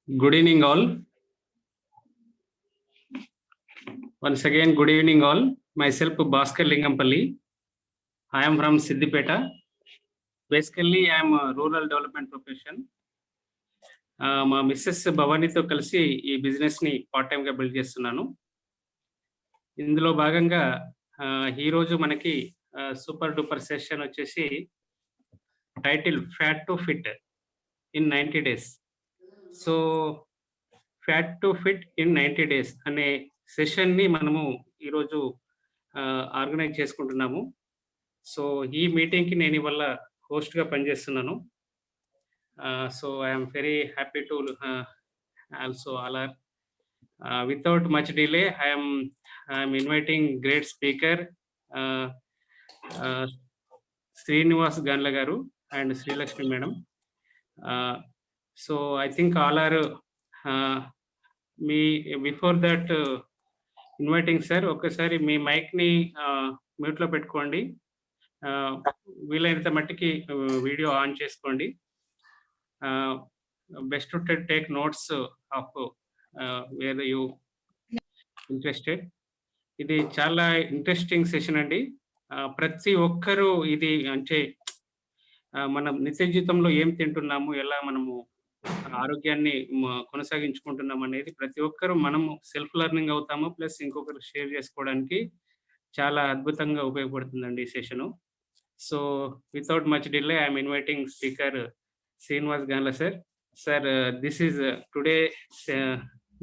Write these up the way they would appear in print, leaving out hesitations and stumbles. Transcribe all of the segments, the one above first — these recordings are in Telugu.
Good evening, all. Once again, good evening, all. Myself, Bhaskar Lingampalli. I am from Siddipeta. Basically, I am a rural development profession. మా మిస్సెస్ భవానీతో కలిసి ఈ బిజినెస్ని పార్ట్ టైంగా బిల్డ్ చేస్తున్నాను. ఇందులో భాగంగా ఈరోజు మనకి సూపర్ డూపర్ సెషన్ వచ్చేసి title fat to fit in 90 days. So fat to fit in 90 days అనే సెషన్ని మనము ఈరోజు ఆర్గనైజ్ చేసుకుంటున్నాము. సో ఈ మీటింగ్కి నేను ఇవాళ హోస్ట్గా పనిచేస్తున్నాను. So I'm very happy to also అలార్ without much delay I'm inviting great speaker Srinivas Ganla గారు and Srilakshmi madam. So I think all are మీ బిఫోర్ దట్ ఇన్వైటింగ్ సార్ ఒక్కసారి మీ మైక్ని మ్యూట్లో పెట్టుకోండి. వీలైనంత మట్టికి వీడియో ఆన్ చేసుకోండి. Best to take notes of where you interested. ఇది చాలా ఇంట్రెస్టింగ్ సెషన్ అండి. ప్రతి ఒక్కరూ ఇది అంటే మనం నిత్య జీవితంలో ఏం తింటున్నాము, ఎలా మనము ఆరోగ్యాన్ని కొనసాగించుకుంటున్నాం అనేది ప్రతి ఒక్కరూ మనము సెల్ఫ్ లెర్నింగ్ అవుతాము. ప్లస్ ఇంకొకరు షేర్ చేసుకోవడానికి చాలా అద్భుతంగా ఉపయోగపడుతుందండి ఈ session. So without much delay I'm inviting speaker Srinivas Ganla sir. Sir, this is today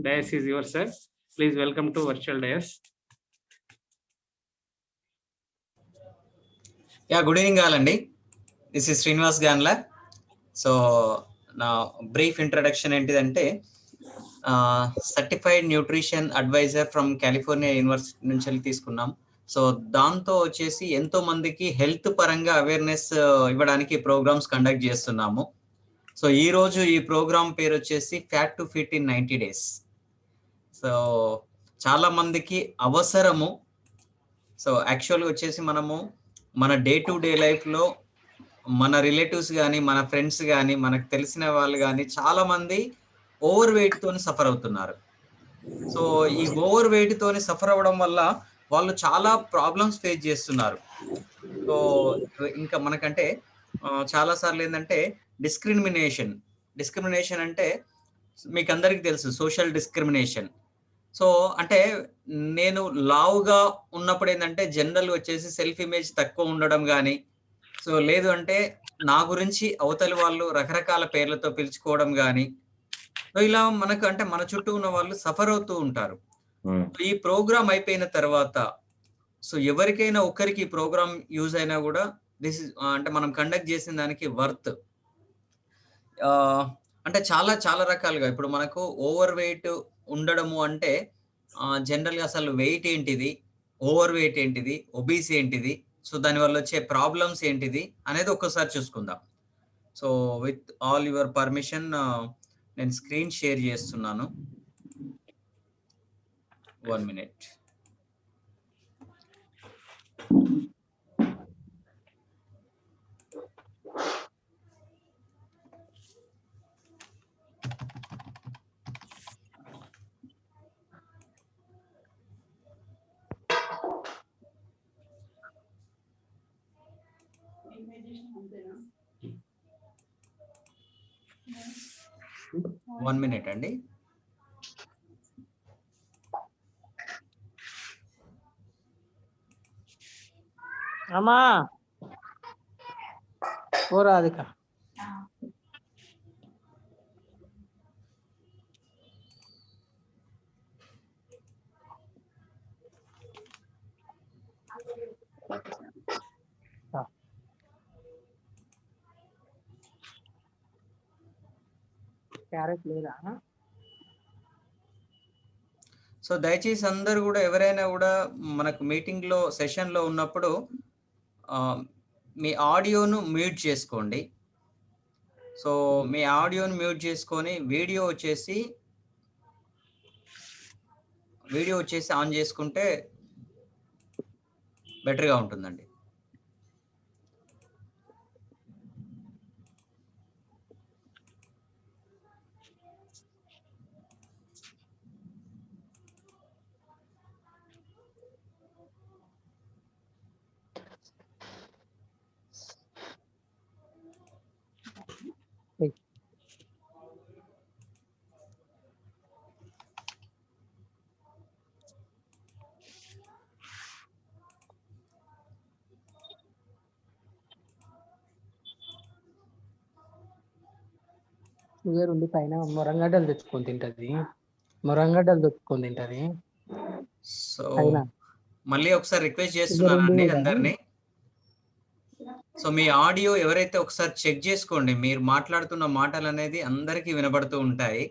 dais is your sir. Please welcome to virtual dais. Good evening ఆలండి. This is Srinivas Ganla. So నా బ్రీఫ్ ఇంట్రడక్షన్ ఏంటిదంటే certified nutrition advisor from California university నుంచి తీసుకున్నాం. సో దాంతో వచ్చేసి ఎంతో మందికి హెల్త్ పరంగా అవేర్నెస్ ఇవ్వడానికి ప్రోగ్రామ్స్ కండక్ట్ చేస్తున్నాము. సో ఈ రోజు ఈ ప్రోగ్రామ్ పేరు వచ్చేసి fat to fit in 90 days. So చాలా మందికి అవసరము. సో యాక్చువల్గా వచ్చేసి మనము మన డే టు డే లైఫ్లో మన రిలేటివ్స్ కానీ మన ఫ్రెండ్స్ కానీ మనకు తెలిసిన వాళ్ళు కానీ చాలా మంది ఓవర్ వెయిట్ తోని సఫర్ అవుతున్నారు. సో ఈ ఓవర్ వెయిట్ తోని సఫర్ అవ్వడం వల్ల వాళ్ళు చాలా ప్రాబ్లమ్స్ ఫేస్ చేస్తున్నారు. సో ఇంకా మనకంటే చాలా సార్లు ఏంటంటే డిస్క్రిమినేషన్ అంటే మీకు అందరికీ తెలుసు, సోషల్ డిస్క్రిమినేషన్. సో అంటే నేను లావుగా ఉన్నప్పుడు ఏంటంటే జనరల్ వచ్చేసి సెల్ఫ్ ఇమేజ్ తక్కువ ఉండడం కానీ, సో లేదు అంటే నా గురించి అవతలి వాళ్ళు రకరకాల పేర్లతో పిలుచుకోవడం కానీ, సో ఇలా మనకు అంటే మన చుట్టూ ఉన్న వాళ్ళు సఫర్ అవుతూ ఉంటారు. ఈ ప్రోగ్రామ్ అయిపోయిన తర్వాత సో ఎవరికైనా ఒక్కరికి ఈ ప్రోగ్రామ్ యూజ్ అయినా కూడా దిస్ ఇస్ అంటే మనం కండక్ట్ చేసిన దానికి వర్త్. అంటే చాలా చాలా రకాలుగా ఇప్పుడు మనకు ఓవర్ వెయిట్ ఉండడము అంటే జనరల్గా అసలు వెయిట్ ఏంటిది, ఓవర్ వెయిట్ ఏంటిది, ఒబీస్ ఏంటిది, సో దానివల్ల వచ్చే ప్రాబ్లమ్స్ ఏంటిది అనేది ఒక్కసారి చూసుకుందాం. So with all your permission నేను స్క్రీన్ షేర్ చేస్తున్నాను. 1 minute. One minute అండి. అమ్మా ఓ రాధిక, క్యారెట్ లేదా? సో దయచేసి అందరూ కూడా ఎవరైనా కూడా మనకు మీటింగ్ లో సెషన్ లో ఉన్నప్పుడు మీ ఆడియోను మ్యూట్ చేసుకోండి. సో మీ ఆడియోను మ్యూట్ చేసుకొని వీడియో వచ్చేసి ఆన్ చేసుకుంటే బెటర్గా ఉంటుందండి. షుగర్ ఉండి పైన మొరంగడ్డలు తెచ్చుకొని తింటది. మొరంగడ్డలు తెచ్చుకొని తింటది సో పైన. మళ్ళీ ఒకసారి రిక్వెస్ట్ షుగర్ ఉండి చేస్తున్నానండి కూడా అందరినీ. సో మీ ఆడియో ఎవరైతే ఒకసారి చెక్ చేసుకోండి. మీరు మాట్లాడుతున్న మాటలు అనేది అందరికీ వినబడుతూ ఉంటాయి.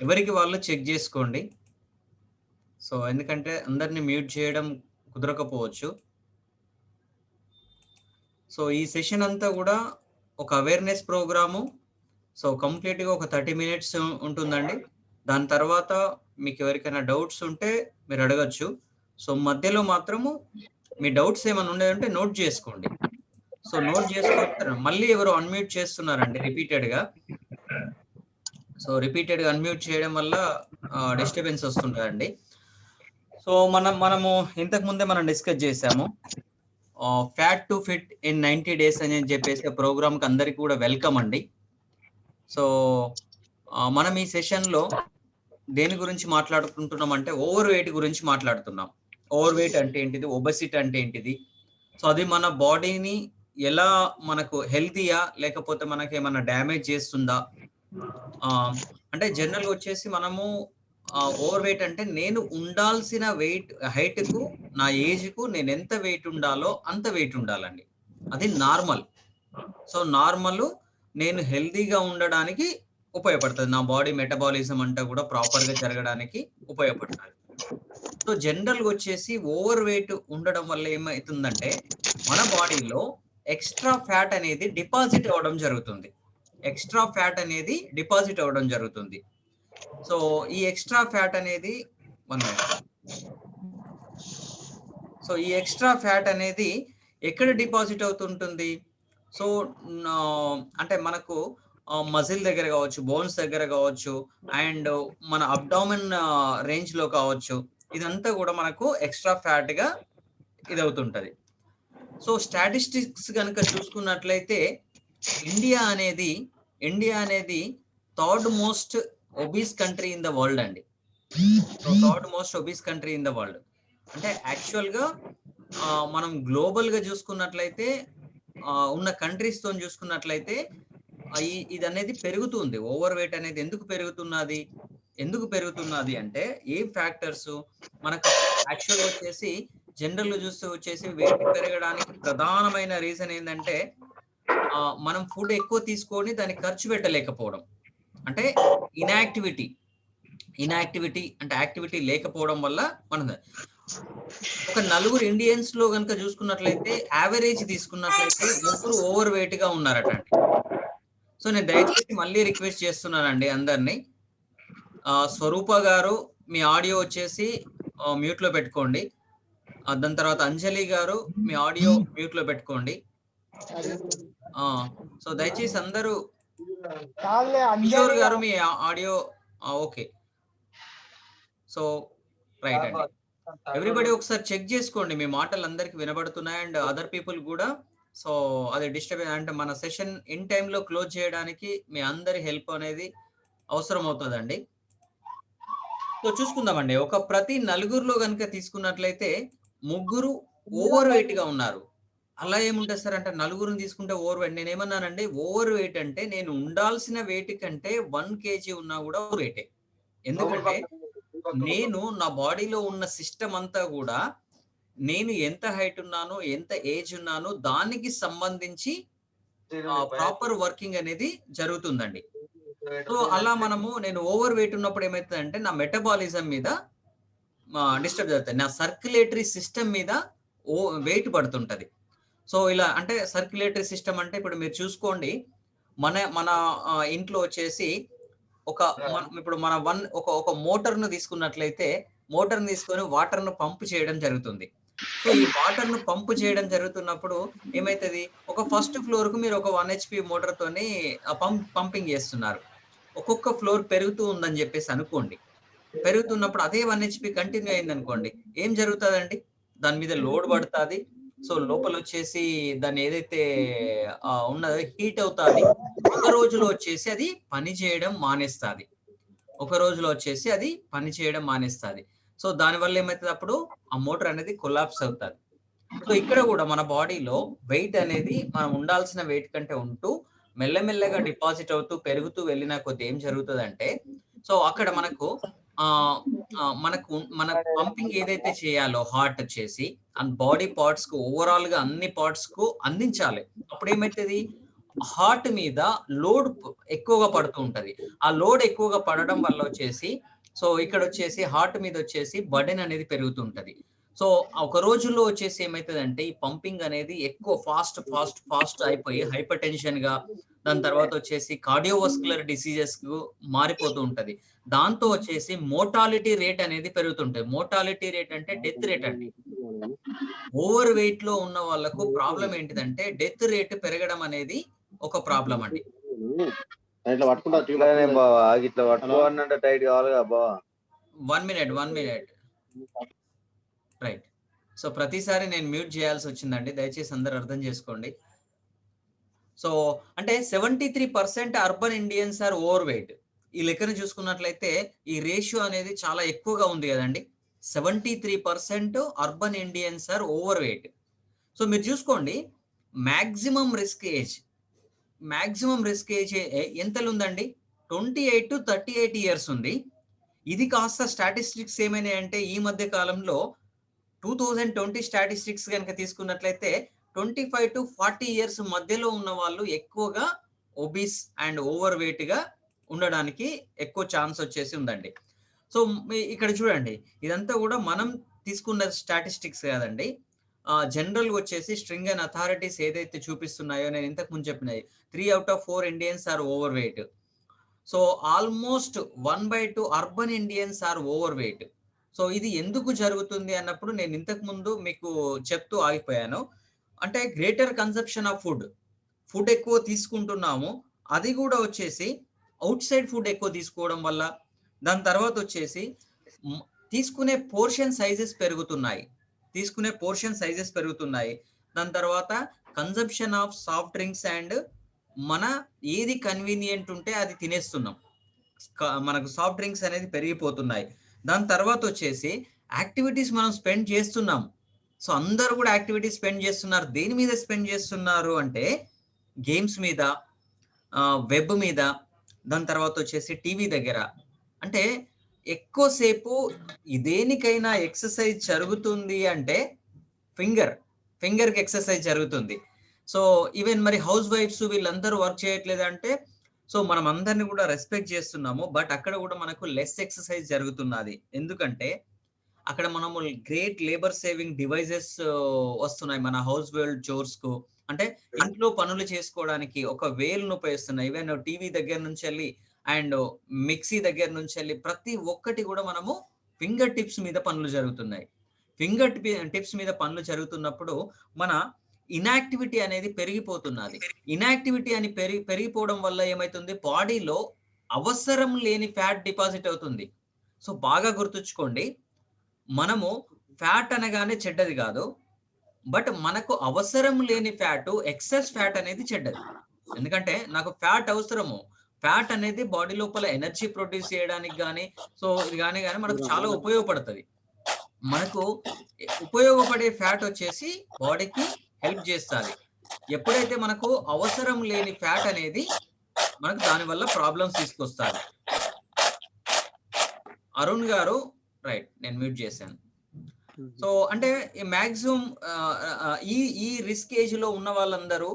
ఎవరికి వాళ్ళు చెక్ చేసుకోండి. సో ఎందుకంటే అందరిని మ్యూట్ చేయడం కుదరకపోవచ్చు. సో ఈ సెషన్ అంతా కూడా ఒక అవేర్నెస్ ప్రోగ్రాము. సో కంప్లీట్‌గా ఒక 30 మినిట్స్ ఉంటుందండి. దాని తర్వాత మీకు ఎవరికైనా డౌట్స్ ఉంటే మీరు అడగొచ్చు. సో మధ్యలో మాత్రము మీ డౌట్స్ ఏమైనా ఉన్నాయంటే నోట్ చేసుకోండి. సో నోట్ చేసుకొని మళ్ళీ ఎవరో అన్‌మ్యూట్ చేస్తున్నారండి రిపీటెడ్‌గా. సో రిపీటెడ్‌గా అన్‌మ్యూట్ చేయడం వల్ల డిస్టర్బెన్స్ వస్తుంటదండి. సో మనము ఇంతకు ముందే మనం డిస్కస్ చేసాము. Fat to fit in 90 days అని చెప్పేసి ప్రోగ్రామ్‌కి అందరికి కూడా వెల్కమ్ అండి. సో మనం ఈ సెషన్‌లో దేని గురించి మాట్లాడుకుంటున్నాం అంటే ఓవర్ వెయిట్ గురించి మాట్లాడుతున్నాం. ఓవర్ వెయిట్ అంటే ఏంటిది? ఒబెసిటీ అంటే ఏంటిది? సో అది మన బాడీని ఎలా మనకు హెల్తీయా లేకపోతే మనకేమన్నా డ్యామేజ్ చేస్తుందా? అంటే జనరల్‌గా వచ్చేసి మనము ఓవర్ వెయిట్ అంటే నేను ఉండాల్సిన హైట్‌కు నా ఏజ్‌కు నేను ఎంత వెయిట్ ఉండాలో అంత వెయిట్ ఉండాలండి. అది నార్మల్. సో నార్మల్ నేను హెల్తీగా ఉండడానికి ఉపయోగపడుతది. నా బాడీ మెటబాలిజం అంతా కూడా ప్రాపర్‌గా జరగడానికి ఉపయోగపడుతది. సో జనరల్‌గా వచ్చేసి ఓవర్ వెయిట్ ఉండడం వల్ల ఏమైతుందంటే మన బాడీలో ఎక్స్‌ట్రా ఫ్యాట్ అనేది డిపాజిట్ అవ్వడం జరుగుతుంది. ఎక్స్‌ట్రా ఫ్యాట్ అనేది డిపాజిట్ అవ్వడం జరుగుతుంది. సో ఈ ఎక్స్‌ట్రా ఫ్యాట్ అనేది 1 మినిట్. సో ఈ ఎక్స్‌ట్రా ఫ్యాట్ అనేది ఎక్కడ డిపాజిట్ అవుతుంటుంది? సో అంటే మనకు మజిల్ దగ్గర కావచ్చు, బోన్స్ దగ్గర కావచ్చు, అండ్ మన అబ్డామెన్ రేంజ్‌లో కావచ్చు. ఇదంతా కూడా మనకు ఎక్స్‌ట్రా ఫ్యాట్‌గా ఇదవుతుంటది. సో స్టాటిస్టిక్స్ గనుక చూసుకున్నట్లయితే ఇండియా అనేది third most obese country in the world అండి. So third most obese country in the world. అంటే యాక్చువల్‌గా మనం గ్లోబల్‌గా చూసుకున్నట్లయితే ఉన్న కంట్రీస్ తోని చూసుకున్నట్లయితే ఇదనేది పెరుగుతుంది. ఓవర్ వెయిట్ అనేది ఎందుకు పెరుగుతున్నది అంటే ఏ ఫ్యాక్టర్స్ మనకు యాక్చువల్‌గా వచ్చేసి జనరల్‌గా చూస్తే వచ్చేసి వెయిట్ పెరగడానికి ప్రధానమైన రీజన్ ఏందంటే మనం ఫుడ్ ఎక్కువ తీసుకొని దానికి ఖర్చు పెట్టలేకపోవడం. అంటే ఇనాక్టివిటీ అంటే యాక్టివిటీ లేకపోవడం వల్ల ఒక నలుగురు ఇండియన్స్‌లో గనుక చూసుకున్నట్లయితే యావరేజ్ తీసుకున్నట్లయితే ముగ్గురు ఓవర్ వెయిట్‌గా ఉన్నారట అండి. సో నేను దయచేసి మళ్ళీ రిక్వెస్ట్ చేస్తున్నానండి అందరిని. స్వరూప గారు మీ ఆడియో వచ్చేసి మ్యూట్‌లో పెట్టుకోండి. దాని తర్వాత అంజలి గారు మీ ఆడియో మ్యూట్‌లో పెట్టుకోండి. సో దయచేసి అందరూ కిషోర్ గారు మీ ఆడియో ఓకే. సో రైట్ అండి. ఎవ్రీబడి ఒకసారి చెక్ చేసుకోండి. మీ మాటలు అందరికి వినబడుతున్నాయి అండ్ అదర్ పీపుల్ కూడా. సో అది డిస్టర్బెన్స్ అంటే మన సెషన్ ఇన్ టైమ్‌లో క్లోజ్ చేయడానికి మీ అందరి హెల్ప్ అనేది అవసరం అవుతదండి. సో చూసుకుందామండి. ప్రతి నలుగురిలో గనుక తీసుకున్నట్లయితే ముగ్గురు ఓవర్ వెయిట్‌గా ఉన్నారు. అలా ఏముంటది సార్ అంటే నలుగురిని తీసుకుంటే ఓవర్ వెయిట్. నేనేమన్నానండి ఓవర్ వెయిట్ అంటే నేను ఉండాల్సిన వెయిట్ కంటే 1 కేజీ ఉన్నా కూడా ఓవర్ వెయిటే. ఎందుకంటే నేను నా బాడీలో ఉన్న సిస్టమ్ అంతా కూడా నేను ఎంత హైట్ ఉన్నానో, ఎంత ఏజ్ ఉన్నానో దానికి సంబంధించి ప్రాపర్ వర్కింగ్ అనేది జరుగుతుందండి. సో అలా నేను ఓవర్ వెయిట్ ఉన్నప్పుడు ఏమైతదంటే నా మెటబాలిజం మీద డిస్టర్బ్ జరుగుతది. నా సర్క్యులేటరీ సిస్టమ్ మీద వెయిట్ పడుతుంటది. సో ఇలా అంటే సర్క్యులేటరీ సిస్టమ్ అంటే ఇప్పుడు మీరు చూసుకోండి. మన ఇంట్లో వచ్చేసి ఇప్పుడు మన ఒక మోటార్‌ను తీసుకున్నట్లయితే మోటార్‌ని తీసుకొని వాటర్‌ను పంప్ చేయడం జరుగుతుంది. సో ఈ వాటర్‌ను పంప్ చేయడం జరుగుతున్నప్పుడు ఏమైతది? ఫస్ట్ ఫ్లోర్‌కు మీరు ఒక 1 హెచ్‌పీ మోటార్‌తోని పంపింగ్ చేస్తున్నారు. ఒక్కొక్క ఫ్లోర్ పెరుగుతూ ఉందని చెప్పేసి అనుకోండి. పెరుగుతున్నప్పుడు అదే 1 హెచ్‌పీ కంటిన్యూ అయిందనుకోండి. ఏం జరుగుతదండి? దాని మీద లోడ్ పడతాది. సో లోపలొచ్చేసి దాన్ని ఏదైతే ఉన్నదో హీట్ అవుతాది. ఒక రోజులో వచ్చేసి అది పని చేయడం మానేస్తాది. సో దానివల్ల ఏమైతది అప్పుడు ఆ మోటార్ అనేది కొలాప్స్ అవుతాది. సో ఇక్కడ కూడా మన బాడీలో వెయిట్ అనేది మనం ఉండాల్సిన వెయిట్ కంటే ఉంటూ మెల్లమెల్లగా డిపాజిట్ అవుతూ పెరుగుతూ వెళ్ళిన కొద్ది ఏం జరుగుతుందంటే, సో అక్కడ మనకు మన పంపింగ్ ఏదైతే చేయాలో హార్ట్ చేసి అండ్ బాడీ పార్ట్స్ కు ఓవరాల్ గా అన్ని పార్ట్స్ కు అందించాలి. అప్పుడు ఏమైతుంది, హార్ట్ మీద లోడ్ ఎక్కువగా పడుతూ ఉంటది. ఆ లోడ్ ఎక్కువగా పడడం వల్ల వచ్చేసి, సో ఇక్కడ వచ్చేసి హార్ట్ మీద వచ్చేసి బర్డెన్ అనేది పెరుగుతుంటది. సో ఒక రోజుల్లో వచ్చేసి ఏమైతుందంటే, ఈ పంపింగ్ అనేది ఎక్కువ ఫాస్ట్ అయిపోయి హైపర్ టెన్షన్ గా, దాని తర్వాత వచ్చేసి కార్డియోవాస్కులర్ డిసీజెస్ కు మారిపోతూ ఉంటది. దాంతో వచ్చేసి మోర్టాలిటీ రేట్ అనేది పెరుగుతుంటది. మోర్టాలిటీ రేట్ అంటే డెత్ రేట్ అండి. ఓవర్ వెయిట్ లో ఉన్న వాళ్ళకు ప్రాబ్లం ఏంటిదంటే డెత్ రేట్ పెరగడం అనేది ఒక ప్రాబ్లం అండి. ఇట్లా పట్టుకుంటా చూడగానే బావా, ఇట్లా పట్టుకోవాలంటే టైట్ కావాలిగా బావా. 1 minute. రైట్. సో ప్రతిసారి నేను మ్యూట్ చేయాల్సి వచ్చిందండి, దయచేసి అందరు అర్థం చేసుకోండి. సో అంటే 73% urban Indians are overweight. ఈ లెక్కను చూసుకున్నట్లయితే ఈ రేషియో అనేది చాలా ఎక్కువగా ఉంది కదండి. 73% urban Indians are overweight. So మీరు చూసుకోండి, మాక్సిమం రిస్క్ ఏజ్ ఎంతలో ఉందండి, 28 to 38 ఇయర్స్ ఉంది. ఇది కాస్త స్టాటిస్టిక్స్ ఏమైనాయి అంటే, ఈ మధ్య కాలంలో 2020 స్టాటిస్టిక్స్ కనుక తీసుకున్నట్లయితే 25 to 40 ఇయర్స్ మధ్యలో ఉన్న వాళ్ళు ఎక్కువగా ఒబీస్ అండ్ ఓవర్ వెయిట్ గా ఉండడానికి ఎక్కువ ఛాన్స్ వచ్చేసి ఉందండి. సో ఇక్కడ చూడండి, ఇదంతా కూడా మనం తీసుకున్న స్టాటిస్టిక్స్ కాదండి. జనరల్ వచ్చేసి స్ట్రింగ్ అండ్ అథారిటీస్ ఏదైతే చూపిస్తున్నాయో, నేను ఇంతకు ముందు చెప్పినవి 3 out of 4 Indians are overweight. So almost 1/2 urban Indians are overweight. So ఇది ఎందుకు జరుగుతుంది అన్నప్పుడు నేను ఇంతకు ముందు మీకు చెప్తూ ఆగిపోయాను. అంటే గ్రేటర్ కన్సంప్షన్ ఆఫ్ ఫుడ్ ఎక్కువ తీసుకుంటున్నాము. అది కూడా వచ్చేసి అవుట్ సైడ్ ఫుడ్ ఎక్కువ తీసుకోవడం వల్ల, దాని తర్వాత వచ్చేసి తీసుకునే పోర్షన్ సైజెస్ పెరుగుతున్నాయి. దాని తర్వాత consumption of soft drinks and మన ఏది కన్వీనియంట్ ఉంటే అది తినేస్తున్నాం. మనకు సాఫ్ట్ డ్రింక్స్ అనేది పెరిగిపోతున్నాయి. దాని తర్వాత వచ్చేసి యాక్టివిటీస్ మనం స్పెండ్ చేస్తున్నాం. సో అందరూ కూడా యాక్టివిటీస్ స్పెండ్ చేస్తున్నారు. దేని మీద స్పెండ్ చేస్తున్నారు అంటే గేమ్స్ మీద, వెబ్ మీద, దాని తర్వాత వచ్చేసి టీవీ దగ్గర. అంటే ఎక్కువసేపు దేనికైనా ఎక్సర్సైజ్ జరుగుతుంది అంటే ఫింగర్కి ఎక్సర్సైజ్ జరుగుతుంది. సో ఈవెన్ మరి హౌస్ వైఫ్స్ వీళ్ళందరూ వర్క్ చేయట్లేదు అంటే, సో మనం అందరిని కూడా రెస్పెక్ట్ చేస్తున్నాము, బట్ అక్కడ కూడా మనకు లెస్ ఎక్సర్సైజ్ జరుగుతున్నది. ఎందుకంటే అక్కడ మనము గ్రేట్ లేబర్ సేవింగ్ డివైజెస్ వస్తున్నాయి మన హౌస్ హోల్డ్ చోర్స్ కు. అంటే ఇంట్లో పనులు చేసుకోవడానికి ఒక వేలును ఉపయోగిస్తున్నాయి. ఈవెన్ టీవీ దగ్గర నుంచి వెళ్ళి అండ్ మిక్సీ దగ్గర నుంచి వెళ్ళి ప్రతి ఒక్కటి కూడా మనము ఫింగర్ టిప్స్ మీద పనులు జరుగుతున్నాయి. ఫింగర్ టిప్స్ మీద పనులు జరుగుతున్నప్పుడు మన ఇన్యాక్టివిటీ అనేది పెరిగిపోతున్నది. ఇన్యాక్టివిటీ అని పెరిగిపోవడం వల్ల ఏమైతుంది, బాడీలో అవసరం లేని ఫ్యాట్ డిపాజిట్ అవుతుంది. సో బాగా గుర్తుంచుకోండి, మనము ఫ్యాట్ అనగానే చెడ్డది కాదు, బట్ మనకు అవసరం లేని ఫ్యాట్, ఎక్సెస్ ఫ్యాట్ అనేది చెడ్డది. ఎందుకంటే నాకు ఫ్యాట్ అవసరము. ఫ్యాట్ అనేది బాడీ లోపల ఎనర్జీ ప్రొడ్యూస్ చేయడానికి కానీ, సో ఇది కానీ మనకు చాలా ఉపయోగపడుతుంది. మనకు ఉపయోగపడే ఫ్యాట్ వచ్చేసి బాడీకి హెల్ప్ చేస్తుంది. ఎప్పుడైతే మనకు అవసరం లేని ఫ్యాట్ అనేది మనకు దానివల్ల ప్రాబ్లమ్స్ తీసుకొస్తుంది. అరుణ్ గారు రైట్, నేను మ్యూట్ చేశాను. సో అంటే మాక్సిమం ఈ రిస్క్ ఏజ్ లో ఉన్న వాళ్ళందరూ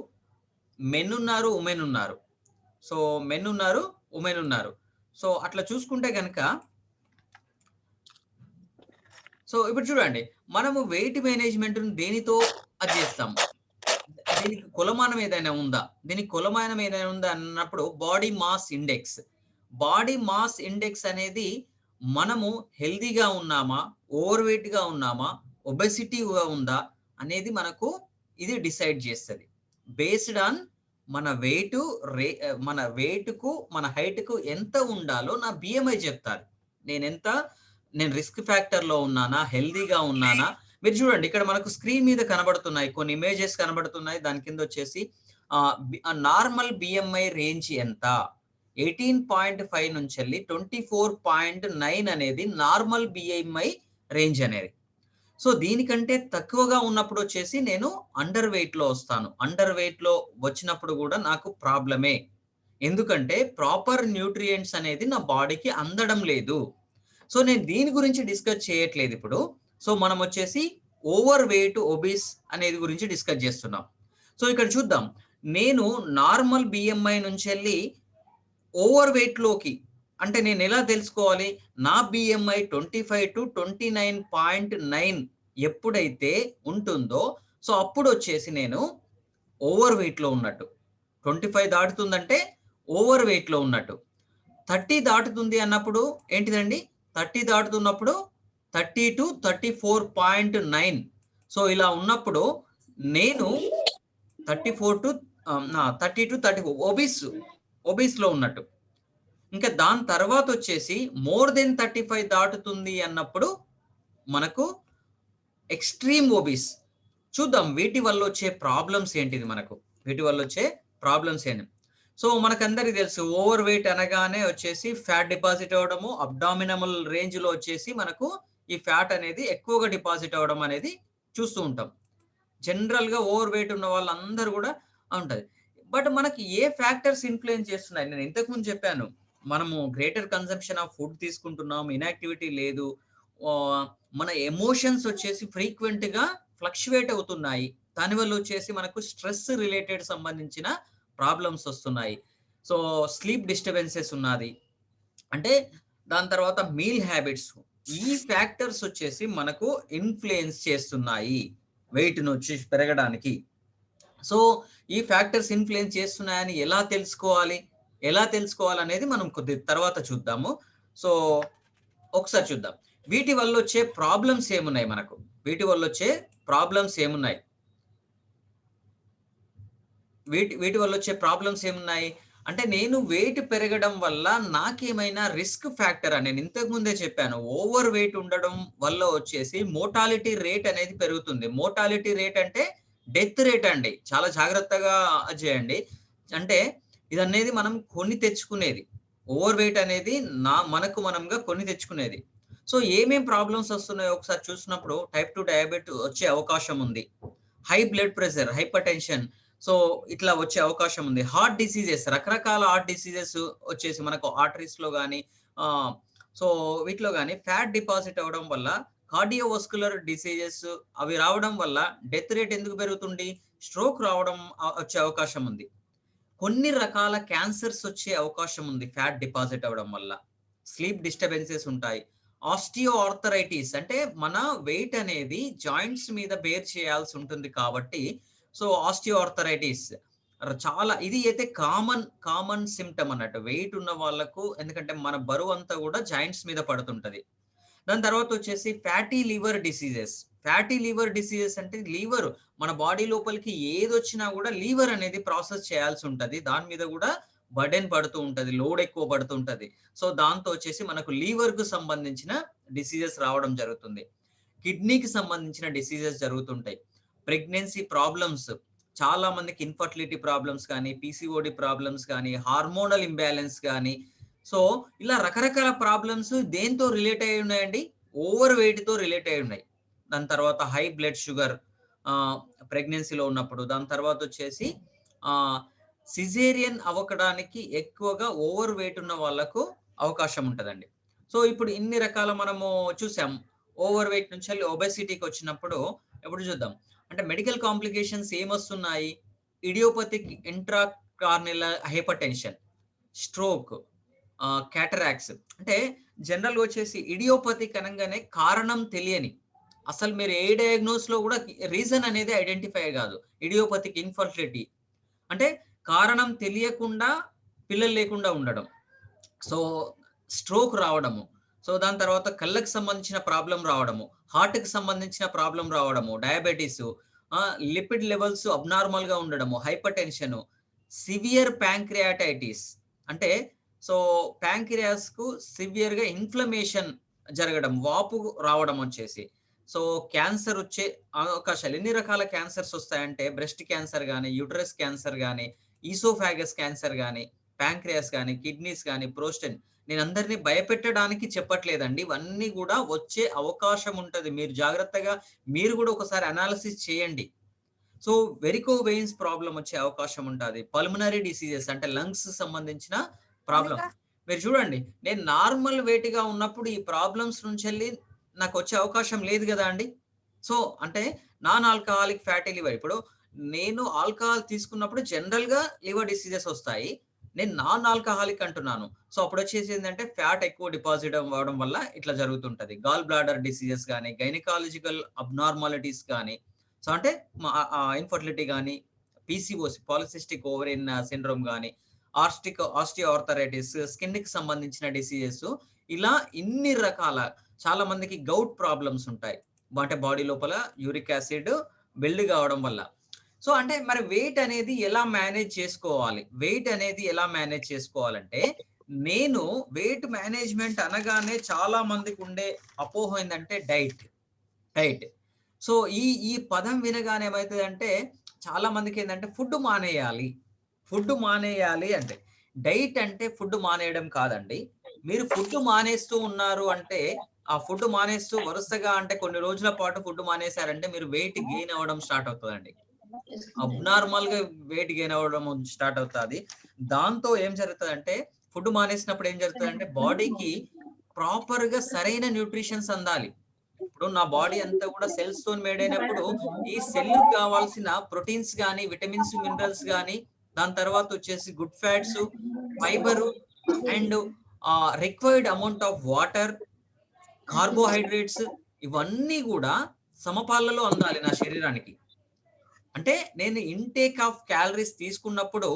మెన్ ఉన్నారు, ఉమెన్ ఉన్నారు. సో మెన్ ఉన్నారు, ఉమెన్ ఉన్నారు. సో అట్లా చూసుకుంటే కనుక, సో ఇప్పుడు చూడండి, మనము వెయిట్ మేనేజ్మెంట్ దేనితో అది చేస్తాము, దీనికి కొలమానం ఏదైనా ఉందా, అన్నప్పుడు బాడీ మాస్ ఇండెక్స్ అనేది మనము హెల్దీగా ఉన్నామా, ఓవర్ వెయిట్ గా ఉన్నామా, ఒబెసిటీగా ఉందా అనేది మనకు ఇది డిసైడ్ చేస్తుంది. బేస్డ్ ఆన్ మన వెయిట్ కు మన హైట్ కు ఎంత ఉండాలో నా బిఎంఐ చెప్తారు. నేను రిస్క్ ఫ్యాక్టర్ లో ఉన్నానా, హెల్దీగా ఉన్నానా. మీరు చూడండి, ఇక్కడ మనకు స్క్రీన్ మీద కనబడుతున్నాయి కొన్ని ఇమేజెస్ కనబడుతున్నాయి. దాని కింద వచ్చేసి నార్మల్ బిఎంఐ రేంజ్ ఎంత, 18.5 నుంచి వెళ్ళి 24.9 అనేది నార్మల్ బిఎంఐ రేంజ్ అనేది. సో దీనికంటే తక్కువగా ఉన్నప్పుడు వచ్చేసి నేను అండర్ వెయిట్ లో వస్తాను. అండర్ వెయిట్ లో వచ్చినప్పుడు కూడా నాకు ప్రాబ్లమే. ఎందుకంటే ప్రాపర్ న్యూట్రియంట్స్ అనేది నా బాడీకి అందడం లేదు. సో నేను దీని గురించి డిస్కస్ చేయట్లేదు ఇప్పుడు. సో మనం వచ్చేసి ఓవర్ వెయిట్ ఒబీస్ అనేది గురించి డిస్కస్ చేస్తున్నాం. సో ఇక్కడ చూద్దాం, నేను నార్మల్ బిఎంఐ నుంచి వెళ్ళి ఓవర్ వెయిట్ లోకి అంటే నేను ఎలా తెలుసుకోవాలి? నా బిఎంఐ 25 to 29.9 ఎప్పుడైతే ఉంటుందో సో అప్పుడు వచ్చేసి నేను ఓవర్ వెయిట్ లో ఉన్నట్టు. 25 దాటుతుందంటే ఓవర్ వెయిట్ లో ఉన్నట్టు. 30 దాటుతుంది అన్నప్పుడు ఏంటిదండి? 30 దాటుతున్నప్పుడు 30 to 34.9. సో ఇలా ఉన్నప్పుడు నేను 34 to 30 to 34 ఒబీస్ లో ఉన్నట్టు. ఇంకా దాని తర్వాత వచ్చేసి మోర్ దెన్ 35 దాటుతుంది అన్నప్పుడు మనకు ఎక్స్ట్రీమ్ ఒబీస్. చూద్దాం వీటి వల్ల వచ్చే ప్రాబ్లమ్స్ ఏంటిది, మనకు వీటి వల్ల వచ్చే ప్రాబ్లమ్స్ ఏంటి. సో మనకందరికి తెలుసు ఓవర్ వెయిట్ అనగానే వచ్చేసి ఫ్యాట్ డిపాజిట్ అవ్వడము, అబ్డామినల్ రేంజ్ లో వచ్చేసి మనకు ఈ ఫ్యాట్ అనేది ఎక్కువగా డిపాజిట్ అవ్వడం అనేది చూస్తూ ఉంటాం. జనరల్ గా ఓవర్ వెయిట్ ఉన్న వాళ్ళందరూ కూడా ఉంటది. బట్ మనకి ఏ ఫ్యాక్టర్స్ ఇన్ఫ్లుయెన్స్ చేస్తున్నాయి? నేను ఇంతకు ముందు చెప్పాను, మనము గ్రేటర్ కన్సంప్షన్ ఆఫ్ ఫుడ్ తీసుకుంటున్నాం, ఇన్యాక్టివిటీ లేదు, మన ఎమోషన్స్ వచ్చేసి ఫ్రీక్వెంట్ గా ఫ్లక్చువేట్ అవుతున్నాయి. దానివల్ల వచ్చేసి మనకు స్ట్రెస్ రిలేటెడ్ సంబంధించిన ప్రాబ్లమ్స్ వస్తున్నాయి. సో స్లీప్ డిస్టర్బెన్సెస్ ఉన్నది. అంటే దాని తర్వాత మీల్ హ్యాబిట్స్, ఈ ఫ్యాక్టర్స్ వచ్చేసి మనకు ఇన్ఫ్లుయెన్స్ చేస్తున్నాయి వెయిట్ ను వచ్చి పెరగడానికి. సో ఈ ఫ్యాక్టర్స్ ఇన్ఫ్లుయెన్స్ చేస్తున్నాయని ఎలా తెలుసుకోవాలనేది మనం కొద్ది తర్వాత చూద్దాము. సో ఒకసారి చూద్దాం వీటి వల్ల వచ్చే ప్రాబ్లమ్స్ ఏమున్నాయి. మనకు వీటి వల్ల వచ్చే ప్రాబ్లమ్స్ ఏమున్నాయి వీటి వల్ల వచ్చే ప్రాబ్లమ్స్ ఏమున్నాయి అంటే, నేను వెయిట్ పెరగడం వల్ల నాకేమైనా రిస్క్ ఫ్యాక్టర్ అని నేను ఇంతకు ముందే చెప్పాను. ఓవర్ వెయిట్ ఉండడం వల్ల వచ్చేసి మోర్టాలిటీ రేట్ అనేది పెరుగుతుంది. మోర్టాలిటీ రేట్ అంటే డెత్ రేట్ అండి. చాలా జాగ్రత్తగా చేయండి. అంటే ఇదనేది మనం కొని తెచ్చుకునేది. ఓవర్ వెయిట్ అనేది మనకు మనంగా కొని తెచ్చుకునేది. సో ఏమేం ప్రాబ్లమ్స్ వస్తున్నాయో ఒకసారి చూసినప్పుడు టైప్ 2 డయాబెటిస్ వచ్చే అవకాశం ఉంది. High blood pressure, hyper tension, so ఇట్లా వచ్చే అవకాశం ఉంది. హార్ట్ డిసీజెస్, రకరకాల హార్ట్ డిసీజెస్ వచ్చేసి మనకు ఆర్టరీస్ లో కానీ సో వీటిలో కానీ ఫ్యాట్ డిపాజిట్ అవ్వడం వల్ల కార్డియోవాస్కులర్ డిసీజెస్ అవి రావడం వల్ల డెత్ రేట్ ఎందుకు పెరుగుతుంది? స్ట్రోక్ రావడం వచ్చే అవకాశం ఉంది. కొన్ని రకాల క్యాన్సర్స్ వచ్చే అవకాశం ఉంది ఫ్యాట్ డిపాజిట్ అవ్వడం వల్ల. స్లీప్ డిస్టర్బెన్సెస్ ఉంటాయి. ఆస్టియో ఆర్థరైటిస్ అంటే మన వెయిట్ అనేది జాయింట్స్ మీద బేర్ చేయాల్సి ఉంటుంది కాబట్టి సో ఆస్టియో ఆర్థరైటిస్ చాలా ఇది అయితే కామన్ సిమ్టమ్ అన్నట్టు వెయిట్ ఉన్న వాళ్ళకు. ఎందుకంటే మన బరువు అంతా కూడా జాయింట్స్ మీద పడుతుంటది. దాని తర్వాత వచ్చేసి fatty liver diseases. Fatty liver diseases అంటే లివర్ మన బాడీ లోపలికి ఏది వచ్చినా కూడా లివర్ అనేది ప్రాసెస్ చేయాల్సి ఉంటది. దాని మీద కూడా బర్డెన్ పడుతూ ఉంటది, లోడ్ ఎక్కువ పడుతూ ఉంటది. సో దాంతో వచ్చేసి మనకు లివర్ కు సంబంధించిన డిసీజెస్ రావడం జరుగుతుంది. కిడ్నీకి సంబంధించిన డిసీజెస్ జరుగుతుంటాయి. ప్రెగ్నెన్సీ ప్రాబ్లమ్స్, చాలా మందికి ఇన్ఫర్టిలిటీ ప్రాబ్లమ్స్ కానీ, పీసీఓడి ప్రాబ్లమ్స్ కానీ, హార్మోనల్ ఇంబ్యాలెన్స్ కానీ, సో ఇలా రకరకాల ప్రాబ్లమ్స్ దేంతో రిలేట్ అయి ఉన్నాయండి? ఓవర్ వెయిట్ తో రిలేట్ అయి ఉన్నాయి. దాని తర్వాత హై బ్లడ్ షుగర్ ప్రెగ్నెన్సీలో ఉన్నప్పుడు. దాని తర్వాత వచ్చేసి సిజేరియన్ అవ్వడానికి ఎక్కువగా ఓవర్ వెయిట్ ఉన్న వాళ్ళకు అవకాశం ఉంటుందండి. సో ఇప్పుడు ఇన్ని రకాల మనము చూసాం. ఓవర్ వెయిట్ నుంచి వెళ్ళి ఒబెసిటీకి వచ్చినప్పుడు ఎప్పుడు చూద్దాం అంటే మెడికల్ కాంప్లికేషన్స్ ఏమొస్తున్నాయి? Idiopathic intracranial hypertension, stroke, cataracts. అంటే జనరల్ గా వచ్చేసి ఇడియోపతిక్ అనగానే కారణం తెలియని, అసలు మీరు ఏ డయాగ్నోస్ లో కూడా రీజన్ అనేది ఐడెంటిఫై కాదు. ఇడియోపతిక్ ఇన్ఫర్టిలిటీ అంటే కారణం తెలియకుండా పిల్లలు లేకుండా ఉండడం, సో స్ట్రోక్ రావడము, సో దాని తర్వాత కళ్ళకు సంబంధించిన ప్రాబ్లం రావడము, హార్ట్ కి సంబంధించిన ప్రాబ్లం రావడము, డయాబెటీస్, లిపిడ్ లెవెల్స్ అబ్నార్మల్ గా ఉండడము, హైపర్ టెన్షన్, సివియర్ ప్యాంక్రియాటైటిస్ అంటే సో ప్యాంక్రియాస్ కు సివియర్ గా ఇన్ఫ్లమేషన్ జరగడం, వాపు రావడం వచ్చేసి, సో క్యాన్సర్ వచ్చే అవకాశాలు. ఎన్ని రకాల క్యాన్సర్స్ వస్తాయంటే బ్రెస్ట్ క్యాన్సర్ కానీ, యూటరస్ క్యాన్సర్ కానీ, ఈసోఫాగస్ క్యాన్సర్ కానీ, ప్యాంక్రియాస్ కానీ, కిడ్నీస్ కానీ, ప్రోస్టేట్ నేను అందరినీ భయపెట్టడానికి చెప్పట్లేదండి. ఇవన్నీ కూడా వచ్చే అవకాశం ఉంటది. మీరు జాగ్రత్తగా మీరు కూడా ఒకసారి అనాలిసిస్ చేయండి. సో వెరికో వెయిన్స్ ప్రాబ్లం వచ్చే అవకాశం ఉంటది. పల్మనరీ డిసీజెస్ అంటే లంగ్స్ సంబంధించిన ప్రాబ్లం. మీరు చూడండి, నేను నార్మల్ వెయిట్‌గా ఉన్నప్పుడు ఈ ప్రాబ్లమ్స్ నుంచెల్లి నాకు వచ్చే అవకాశం లేదు గదా అండి. సో అంటే నాన్ ఆల్కహాలిక్ ఫ్యాటీ లివర్, ఇప్పుడు నేను ఆల్కహాల్ తీసుకున్నప్పుడు జనరల్‌గా లివర్ డిసీజెస్ వస్తాయి. నేను నాన్ ఆల్కహాలిక్ అంటున్నాను. సో అప్పుడొచ్చేసి ఏందంటే ఫ్యాట్ ఎక్కువ డిపాజిట్ అవ్వడం వల్ల ఇట్లా జరుగుతుంటది. గాల్ బ్లాడర్ డిసీజెస్ గాని, గైనకాలజికల్ అబ్నార్మాలిటీస్ గాని, సో అంటే ఇన్ఫర్టిలిటీ గాని, పీసీఓసి పాలిసిస్టిక్ ఓవరియన్ సిండ్రోమ్ గాని, ఆస్టియోఆర్థరైటిస్, స్కిన్‌కి సంబంధించిన డిసీజెస్, ఇలా ఇన్ని రకాల చాలా మందికి గౌట్ ప్రాబ్లమ్స్ ఉంటాయి. అంటే బాడీ లోపల యూరిక్ యాసిడ్ బిల్డ్ కావడం వల్ల. సో అంటే మరి వెయిట్ అనేది ఎలా మేనేజ్ చేసుకోవాలి? వెయిట్ అనేది ఎలా మేనేజ్ చేసుకోవాలంటే, నేను వెయిట్ మేనేజ్‌మెంట్ అనగానే చాలా మందికి ఉండే అపోహ ఏందంటే డైట్. సో ఈ పదం వినగానే ఏమైతదంటే చాలా మందికి ఏందంటే ఫుడ్ మానేయాలి అంటే, డైట్ అంటే ఫుడ్ మానేయడం కాదండి. మీరు ఫుడ్ మానేస్తూ ఉన్నారు అంటే, ఆ ఫుడ్ మానేస్తూ వరుసగా అంటే కొన్ని రోజుల పాటు ఫుడ్ మానేసారంటే మీరు వెయిట్ గెయిన్ అవ్వడం స్టార్ట్ అవుతదండి. అబ్నార్మల్‌గా వెయిట్ గెయిన్ అవ్వడం స్టార్ట్ అవుతది. దాంతో ఏం జరుగుతదంటే, ఫుడ్ మానేసినప్పుడు ఏం జరుగుతదంటే బాడీకి ప్రాపర్‌గా సరైన న్యూట్రిషన్స్ అందాలి. ఇప్పుడు నా బాడీ అంతా కూడా సెల్స్ తోని మేడ్ అయినప్పుడు ఈ సెల్‌కి కావాల్సిన ప్రోటీన్స్ గాని, విటమిన్స్, మినరల్స్ గాని, దాని తర్వాత వచ్చేసి good fats, fibre and required amount of water, carbohydrates, ఇవన్నీ కూడా సమపాలలో అందాలి నా శరీరానికి. అంటే నేను ఇంటేక్ ఆఫ్ క్యాలరీస్ తీసుకున్నప్పుడు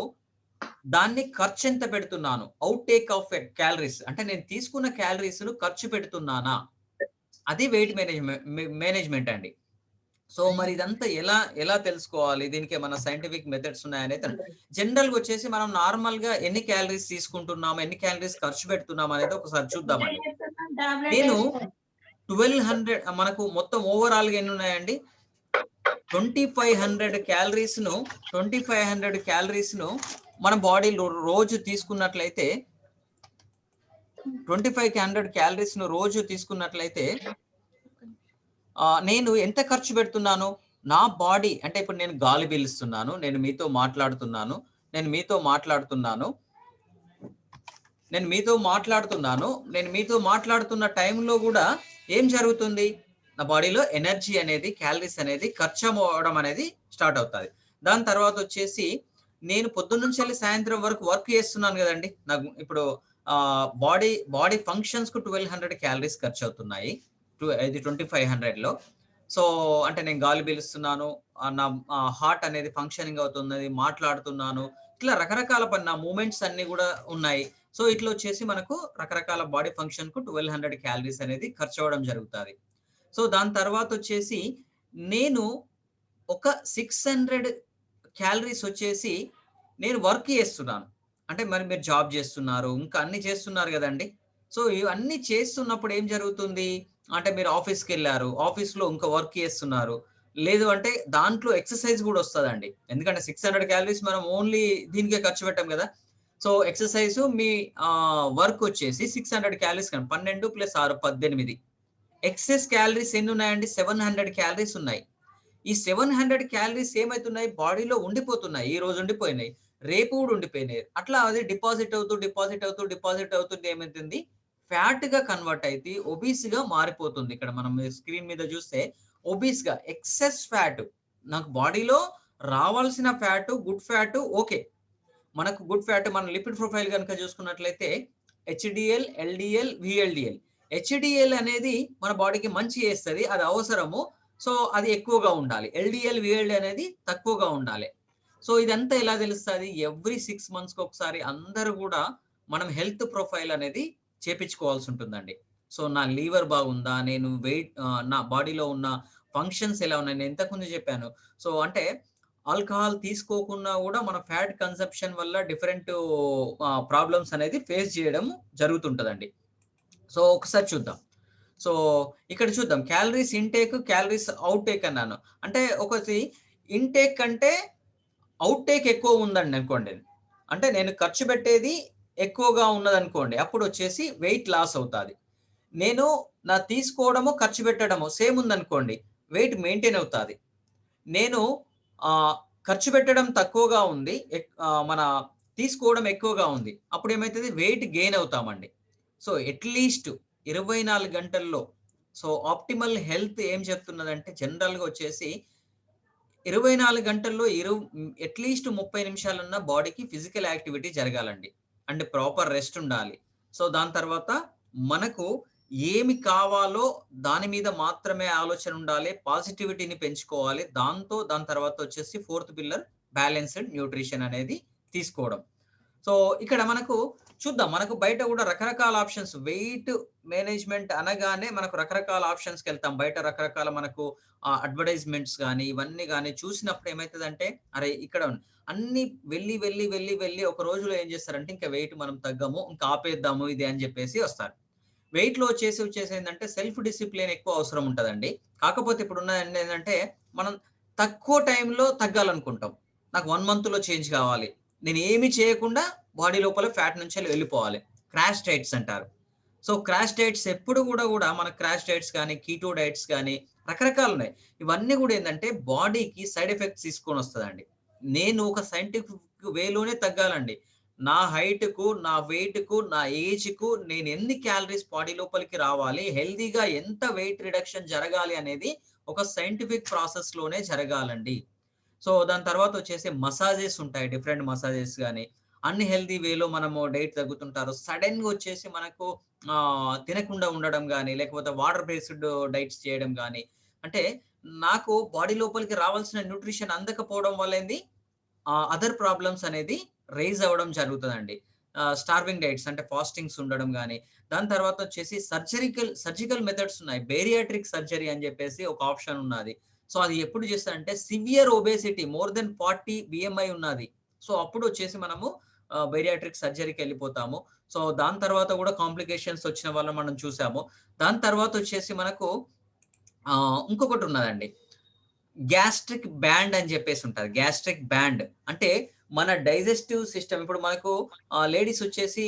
దాన్ని ఖర్చెంత పెడుతున్నాను? ఔట్టేక్ ఆఫ్ క్యాలరీస్ అంటే నేను తీసుకున్న క్యాలరీస్‌ను ఖర్చు పెడుతున్నానా? అది వెయిట్ మేనేజ్‌మెంట్ అండి. సో మరి ఇదంతా ఎలా తెలుసుకోవాలి? దీనికేమన్నా సైంటిఫిక్ మెథడ్స్ ఉన్నాయనేది జనరల్‌గా వచ్చేసి మనం నార్మల్‌గా ఎన్ని క్యాలరీస్ తీసుకుంటున్నాము, ఎన్ని క్యాలరీస్ ఖర్చు పెడుతున్నాం అనేది ఒకసారి చూద్దామండి. నేను 1200 మనకు మొత్తం ఓవరాల్‌గా ఎన్నున్నాయండి? 2500 క్యాలరీస్‌ను మన బాడీలో రోజు తీసుకున్నట్లయితే 2500 క్యాలరీస్‌ను రోజు తీసుకున్నట్లయితే నేను ఎంత ఖర్చు పెడుతున్నాను? నా బాడీ అంటే ఇప్పుడు నేను గాలి పీలుస్తున్నాను. నేను మీతో మాట్లాడుతున్నాను. నేను మీతో మాట్లాడుతున్న టైంలో గూడా ఏం జరుగుతుంది? నా బాడీలో ఎనర్జీ అనేది, క్యాలరీస్ అనేది ఖర్చు అవ్వడం అనేది స్టార్ట్ అవుతది. దాని తర్వాత వచ్చేసి నేను పొద్దున్నుంచెల్లి సాయంత్రం వరకు వర్క్ చేస్తున్నాను గదండీ! నాకు ఇప్పుడు బాడీ ఫంక్షన్స్‌కు 1200 క్యాలరీస్ ఖర్చవుతున్నాయి. ఇది 2500లో. సో అంటే నేను గాలి పీలుస్తున్నాను. నా హార్ట్ అనేది ఫంక్షనింగ్ అవుతున్నది. మాట్లాడుతున్నాను. ఇట్లా రకరకాల నా మూవ్‌మెంట్స్ అన్నీ గూడా ఉన్నాయి. సో ఇట్లా వచ్చేసి మనకు రకరకాల బాడీ ఫంక్షన్‌కు 1200 క్యాలరీస్ అనేది ఖర్చవ్వడం జరుగుతాది. సో దాని తర్వాత వచ్చేసి నేను ఒక 600 క్యాలరీస్ వచ్చేసి నేను వర్క్ చేస్తున్నాను. అంటే మరి మీరు జాబ్ చేస్తున్నారు. ఇంకా అన్ని చేస్తున్నారు గదండీ! సో ఇవన్నీ చేస్తున్నప్పుడు ఏం జరుగుతుంది? అంటే మీరు ఆఫీస్‌కెళ్లారు. ఆఫీస్‌లో ఇంకా వర్క్ చేస్తున్నారు. లేదు అంటే దాంట్లో ఎక్సర్‌సైజ్ గూడా వస్తదండి. ఎందుకంటే 600 క్యాలరీస్ మనం ఓన్లీ దీనికే ఖర్చు పెట్టం గదా! సో ఎక్సర్‌సైజు మీ వర్క్ వచ్చేసి 600 క్యాలరీస్ 12 + 6 18. ఎక్సెస్ క్యాలరీస్ ఎన్నున్నాయండి? 700 క్యాలరీస్ ఉన్నాయి. ఈ 700 క్యాలరీస్ ఏమైతున్నాయి? బాడీలో ఉండిపోతున్నాయి. ఈరోజు ఉండిపోయినాయి. రేపు గూడా ఉండిపోయినాయి. అట్లా అది డిపాజిట్ అవుతుంటే ఏమైతుంది? ఫ్యాట్‌గా కన్వర్ట్ అయితి ఒబీస్‌గా మారిపోతుంది. ఇక్కడ మనం స్క్రీన్ మీద చూస్తే ఒబీస్‌గా ఎక్సెస్ ఫ్యాట్, నాకు బాడీలో రావాల్సిన ఫ్యాట్, గుడ్ ఫ్యాట్ ఓకే. మనకు గుడ్ ఫ్యాట్ మన లిపిడ్ ప్రొఫైల్ గనుక చూసుకున్నట్లయితే హెచ్‌డీఎల్, ఎల్‌డీఎల్, వీఎల్‌డీఎల్. హెచ్‌డీఎల్ అనేది మన బాడీకి మంచి చేస్తది. అది అవసరము. సో అది ఎక్కువగా ఉండాలి. ఎల్‌డీఎల్, వీఎల్‌డీ అనేది తక్కువగా ఉండాలి. సో ఇదంతా ఎలా తెలుస్తది? ఎవ్రీ 6 మంత్స్‌కి ఒకసారి అందరూ గూడా మనం హెల్త్ ప్రొఫైల్ అనేది చేపించుకోవాల్సి ఉంటుందండి. సో నా లివర్ బాగుందా? నేను నా బాడీలో ఉన్న ఫంక్షన్స్ ఎలా ఉన్నాయి? నేను ఇంతకుముందు చెప్పాను. సో అంటే ఆల్కహాల్ తీసుకోకున్నా గూడా మన ఫ్యాట్ కన్సంప్షన్ వల్ల డిఫరెంట్ ప్రాబ్లమ్స్ అనేది ఫేస్ చేయడం జరుగుతుంటదండి. సో ఒకసారి చూద్దాం. సో ఇక్కడ చూద్దాం. క్యాలరీస్ ఇంటేక్, క్యాలరీస్ ఔట్టేక్ అన్నాను. అంటే ఒకటి ఇంటేక్ కంటే ఔట్టేక్ ఎక్కువ ఉందండి అనుకోండి. అంటే నేను ఖర్చు పెట్టేది ఎక్కువగా ఉన్నదనుకోండి, అప్పుడు వచ్చేసి వెయిట్ లాస్ అవుతుంది. నేను నా తీసుకోవడము ఖర్చు పెట్టడము సేమ్ ఉందనుకోండి, వెయిట్ మెయింటైన్ అవుతుంది. నేను ఖర్చు పెట్టడం తక్కువగా ఉంది, మన తీసుకోవడం ఎక్కువగా ఉంది, అప్పుడు ఏమవుతుంది, వెయిట్ గెయిన్ అవుతామండి. సో అట్లీస్ట్ 24 గంటల్లో, సో ఆప్టిమల్ హెల్త్ ఏం చెప్తున్నదంటే జనరల్గా వచ్చేసి 24 గంటల్లో అట్లీస్ట్ 30 నిమిషాలన్నా బాడీకి ఫిజికల్ యాక్టివిటీ జరగాలండి. అండ్ ప్రాపర్ రెస్ట్ ఉండాలి. సో దాని తర్వాత మనకు ఏమి కావాలో దాని మీద మాత్రమే ఆలోచన ఉండాలి. పాజిటివిటీని పెంచుకోవాలి. దాని తర్వాత వచ్చేసి 4th పిల్లర్ బ్యాలెన్స్డ్ న్యూట్రిషన్ అనేది తీసుకోవడం. సో ఇక్కడ మనకు చూద్దాం, మనకు బయట కూడా రకరకాల ఆప్షన్స్, వెయిట్ మేనేజ్మెంట్ అనగానే మనకు రకరకాల ఆప్షన్స్కి వెళ్తాం. బయట రకరకాల మనకు అడ్వర్టైజ్మెంట్స్ కానీ ఇవన్నీ కానీ చూసినప్పుడు ఏమవుతుందంటే, అరే ఇక్కడ అన్ని వెళ్ళి ఒక రోజులో ఏం చేస్తారంటే ఇంకా వెయిట్ మనం తగ్గము, ఇంకా ఆపేద్దాము ఇది అని చెప్పేసి వస్తారు. వెయిట్ లో వచ్చేసి ఏంటంటే సెల్ఫ్ డిసిప్లిన్ ఎక్కువ అవసరం ఉంటుందండి. కాకపోతే ఇప్పుడు ఉన్న ఏంటంటే మనం తక్కువ టైంలో తగ్గాలనుకుంటాం. నాకు 1 month లో చేంజ్ కావాలి, నేను ఏమి చేయకుండా బాడీ లోపల ఫ్యాట్ నుంచి వెళ్ళిపోవాలి, క్రాష్ డైట్స్ అంటారు. సో క్రాష్ డైట్స్ ఎప్పుడు కూడా మన క్రాష్ డైట్స్ కానీ కీటో డైట్స్ కానీ రకరకాలు ఉన్నాయి. ఇవన్నీ కూడా ఏంటంటే బాడీకి సైడ్ ఎఫెక్ట్స్ తీసుకొని వస్తుందండి. నేను ఒక సైంటిఫిక్ వేలోనే తగ్గాలండి. నా హైట్ కు, నా వెయిట్ కు, నా ఏజ్ కు నేను ఎన్ని క్యాలరీస్ బాడీ లోపలికి రావాలి, హెల్దీగా ఎంత వెయిట్ రిడక్షన్ జరగాలి అనేది ఒక సైంటిఫిక్ ప్రాసెస్ లోనే జరగాలండి. సో దాని తర్వాత వచ్చేసి మసాజెస్ ఉంటాయి, డిఫరెంట్ మసాజెస్ కానీ అన్‌హెల్తీ వేలో మనము డైట్ తగ్గుతుంటారు. సడెన్‌గా వచ్చేసి మనకు తినకుండా ఉండడం గానీ, లేకపోతే వాటర్ బేస్డ్ డైట్స్ చేయడం గానీ, అంటే నాకు బాడీ లోపలికి రావాల్సిన న్యూట్రిషన్ అందకపోవడం వల్ల ఏంది అదర్ ప్రాబ్లమ్స్ అనేది రైజ్ అవ్వడం జరుగుతదండి. స్టార్వింగ్ డైట్స్ అంటే ఫాస్టింగ్స్ ఉండడం గానీ, దాని తర్వాత వచ్చేసి సర్జికల్ మెథడ్స్ ఉన్నాయి. బేరియాట్రిక్ సర్జరీ అని చెప్పేసి ఒక ఆప్షన్ ఉన్నది. సో అది ఎప్పుడు చేస్తారంటే severe obesity more than 40 BMI ఉన్నది. సో అప్పుడు వచ్చేసి మనము బేరియాట్రిక్ సర్జరీకి వెళ్ళిపోతాము. సో దాని తర్వాత కూడా కాంప్లికేషన్స్ వచ్చిన వాళ్ళని మనం చూసాము. దాని తర్వాత వచ్చేసి మనకు ఇంకొకటి ఉన్నదండి, గ్యాస్ట్రిక్ బ్యాండ్ అని చెప్పేసి ఉంటుంది. గ్యాస్ట్రిక్ బ్యాండ్ అంటే మన డైజెస్టివ్ సిస్టమ్, ఇప్పుడు మనకు లేడీస్ వచ్చేసి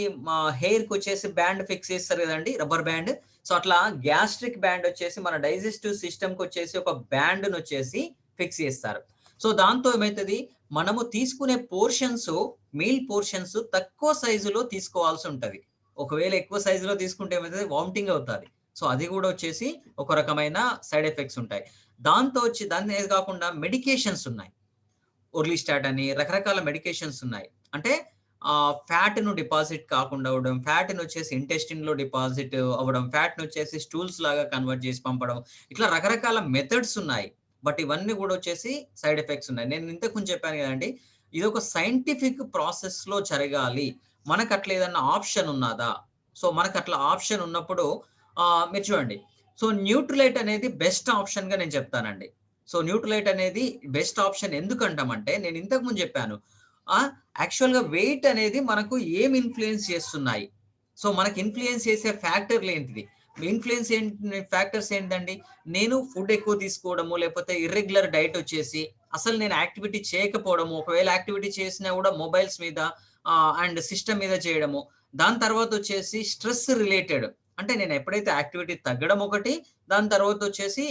హెయిర్ కి వచ్చేసి బ్యాండ్ ఫిక్స్ చేస్తారు కదండి, రబ్బర్ బ్యాండ్. సో అట్లా గ్యాస్ట్రిక్ బ్యాండ్ వచ్చేసి మన డైజెస్టివ్ సిస్టమ్ కి వచ్చేసి ఒక బ్యాండ్ వచ్చేసి ఫిక్స్ చేస్తారు. సో దాంతో ఏమైతుంది, మనము తీసుకునే పోర్షన్స్, మీల్ పోర్షన్స్ తక్కువ సైజులో తీసుకోవాల్సి ఉంటది. ఒకవేళ ఎక్కువ సైజులో తీసుకుంటే ఏమైతుంది, వామిటింగ్ అవుతుంది. సో అది కూడా వచ్చేసి ఒక రకమైన సైడ్ ఎఫెక్ట్స్ ఉంటాయి. దాన్ని కాకుండా మెడికేషన్స్ ఉన్నాయి, ఓర్లిస్టాట్ అని రకరకాల మెడికేషన్స్ ఉన్నాయి. అంటే ఫ్యాట్ ను డిపాజిట్ కాకుండా అవ్వడం, ఫ్యాట్ ను వచ్చేసి ఇంటెస్టిన్ లో డిపాజిట్ అవ్వడం, ఫ్యాట్ ను వచ్చేసి స్టూల్స్ లాగా కన్వర్ట్ చేసి పంపడం, ఇట్లా రకరకాల మెథడ్స్ ఉన్నాయి. బట్ ఇవన్నీ కూడా వచ్చేసి సైడ్ ఎఫెక్ట్స్ ఉన్నాయి. నేను ఇంతకు ముందు చెప్పాను కదండి, ఇది ఒక సైంటిఫిక్ ప్రాసెస్ లో జరగాలి. మనకు అట్లా ఏదన్నా ఆప్షన్ ఉన్నదా? సో మనకు అట్లా ఆప్షన్ ఉన్నప్పుడు మీరు చూడండి, సో న్యూట్రిలైట్ అనేది బెస్ట్ ఆప్షన్ గా నేను చెప్తానండి. సో న్యూట్రిలైట్ అనేది బెస్ట్ ఆప్షన్ ఎందుకంటామంటే, నేను ఇంతకు ముందు చెప్పాను, యాక్చువల్ గా వెయిట్ అనేది మనకు ఏం ఇన్ఫ్లుయెన్స్ చేస్తున్నాయి. సో మనకి ఇన్ఫ్లుయెన్స్ చేసే ఫ్యాక్టర్లు ఏంటిది, ఇన్ఫ్లుయెన్స్ ఫ్యాక్టర్స్ ఏంటండి, నేను ఫుడ్ ఎక్కువ తీసుకోవడము, లేకపోతే ఇర్రెగ్యులర్ డైట్ వచ్చేసి అసలు నేను యాక్టివిటీ చేయకపోవడము, ఒకవేళ యాక్టివిటీ చేసినా కూడా మొబైల్స్ మీద అండ్ సిస్టమ్ మీద చేయడము. దాని తర్వాత వచ్చేసి స్ట్రెస్ రిలేటెడ్, అంటే నేను ఎప్పుడైతే యాక్టివిటీ తగ్గడం ఒకటి, దాని తర్వాత వచ్చేసి